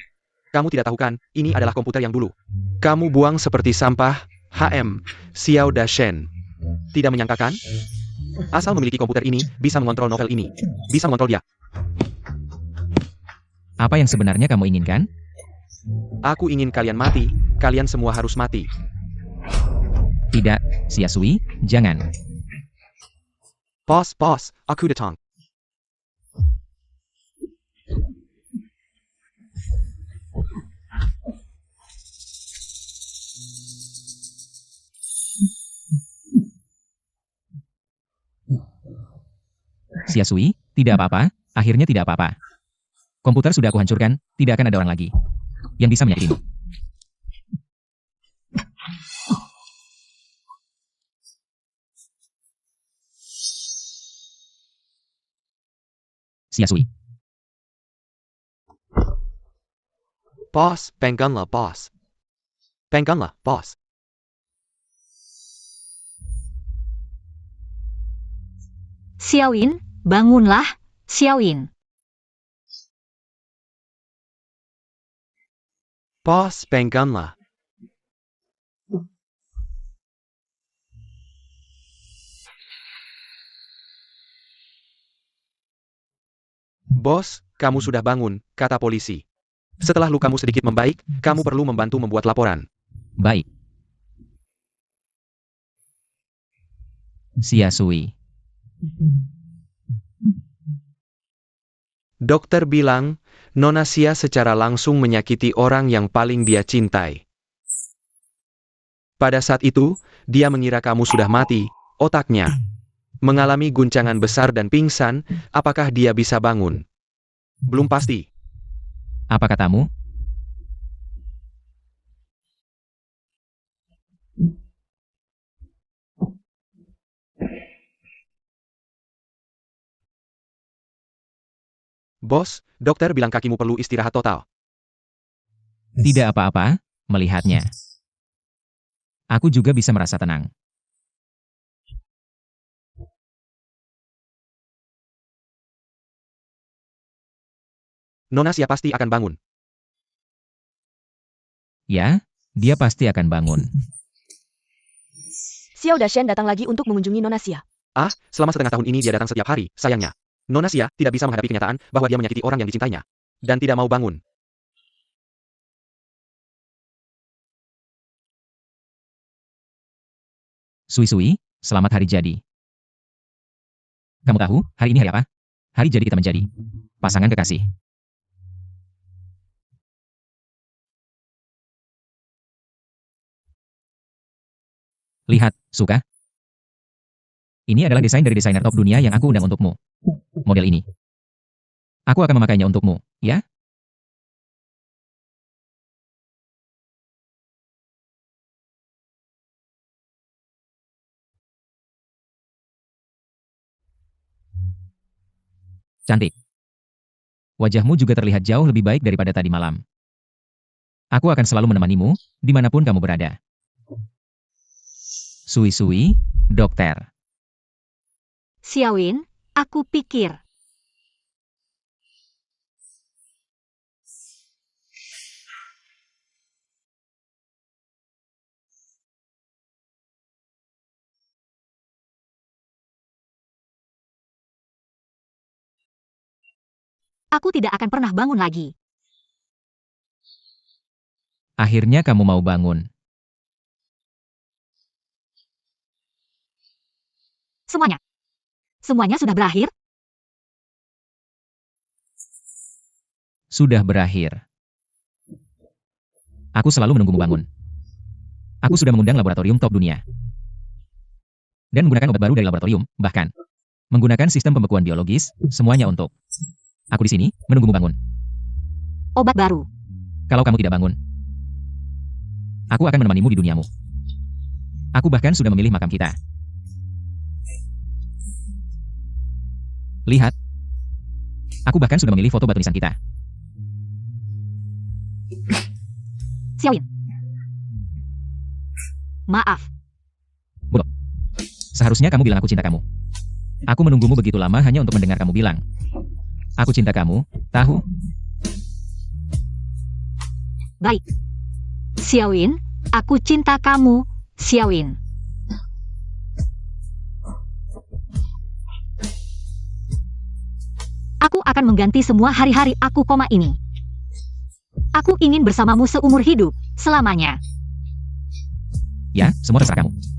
Kamu tidak tahu kan, ini adalah komputer yang dulu. Kamu buang seperti sampah, Xiao Dashen. Tidak menyangka kan? Asal memiliki komputer ini, bisa mengontrol novel ini. Bisa mengontrol dia. Apa yang sebenarnya kamu inginkan? Aku ingin kalian mati, kalian semua harus mati. Tidak, Xiasui, jangan. Boss, aku datang. Xiasui, tidak apa-apa, akhirnya tidak apa-apa. Komputer sudah aku hancurkan, tidak akan ada orang lagi yang bisa menyakitimu. Xiasui. Boss, bangunlah, boss. Bangunlah, boss. Xiaoyin, bangunlah, Xiaoyin. Boss, bangunlah. Bos, kamu sudah bangun, kata polisi. Setelah lukamu sedikit membaik, kamu perlu membantu membuat laporan. Baik. Xiasui. Dokter bilang, Nona Xia secara langsung menyakiti orang yang paling dia cintai. Pada saat itu, dia mengira kamu sudah mati, otaknya mengalami guncangan besar dan pingsan. Apakah dia bisa bangun? Belum pasti. Apa katamu? Bos, dokter bilang kakimu perlu istirahat total. Tidak apa-apa, melihatnya. Aku juga bisa merasa tenang. Nona Xia pasti akan bangun. Ya, dia pasti akan bangun. Xiao Dashan datang lagi untuk mengunjungi Nona Xia. Ah, selama setengah tahun ini dia datang setiap hari, sayangnya. Nona Xia tidak bisa menghadapi kenyataan bahwa dia menyakiti orang yang dicintainya. Dan tidak mau bangun. Sui-sui, selamat hari jadi. Kamu tahu, hari ini hari apa? Hari jadi kita menjadi pasangan kekasih. Lihat, suka? Ini adalah desain dari desainer top dunia yang aku undang untukmu. Model ini. Aku akan memakainya untukmu, ya? Cantik. Wajahmu juga terlihat jauh lebih baik daripada tadi malam. Aku akan selalu menemanimu, dimanapun kamu berada. Sui-sui, dokter. Xiaowin, aku pikir. Aku tidak akan pernah bangun lagi. Akhirnya kamu mau bangun. Semuanya. Semuanya sudah berakhir? Sudah berakhir. Aku selalu menunggumu bangun. Aku sudah mengundang laboratorium top dunia. Dan menggunakan obat baru dari laboratorium, bahkan menggunakan sistem pembekuan biologis, semuanya untuk. Aku di sini, menunggumu bangun. Obat baru. Kalau kamu tidak bangun, aku akan menemanimu di duniamu. Aku bahkan sudah memilih makam kita. Lihat. Aku bahkan sudah memilih foto batu nisan kita. Xiaowin. Maaf. Seharusnya kamu bilang aku cinta kamu. Aku menunggumu begitu lama hanya untuk mendengar kamu bilang. Aku cinta kamu, tahu? Baik. Xiaowin, aku cinta kamu, Xiaowin. Aku akan mengganti semua hari-hari aku koma ini. Aku ingin bersamamu seumur hidup, selamanya. Ya, semua terserah kamu.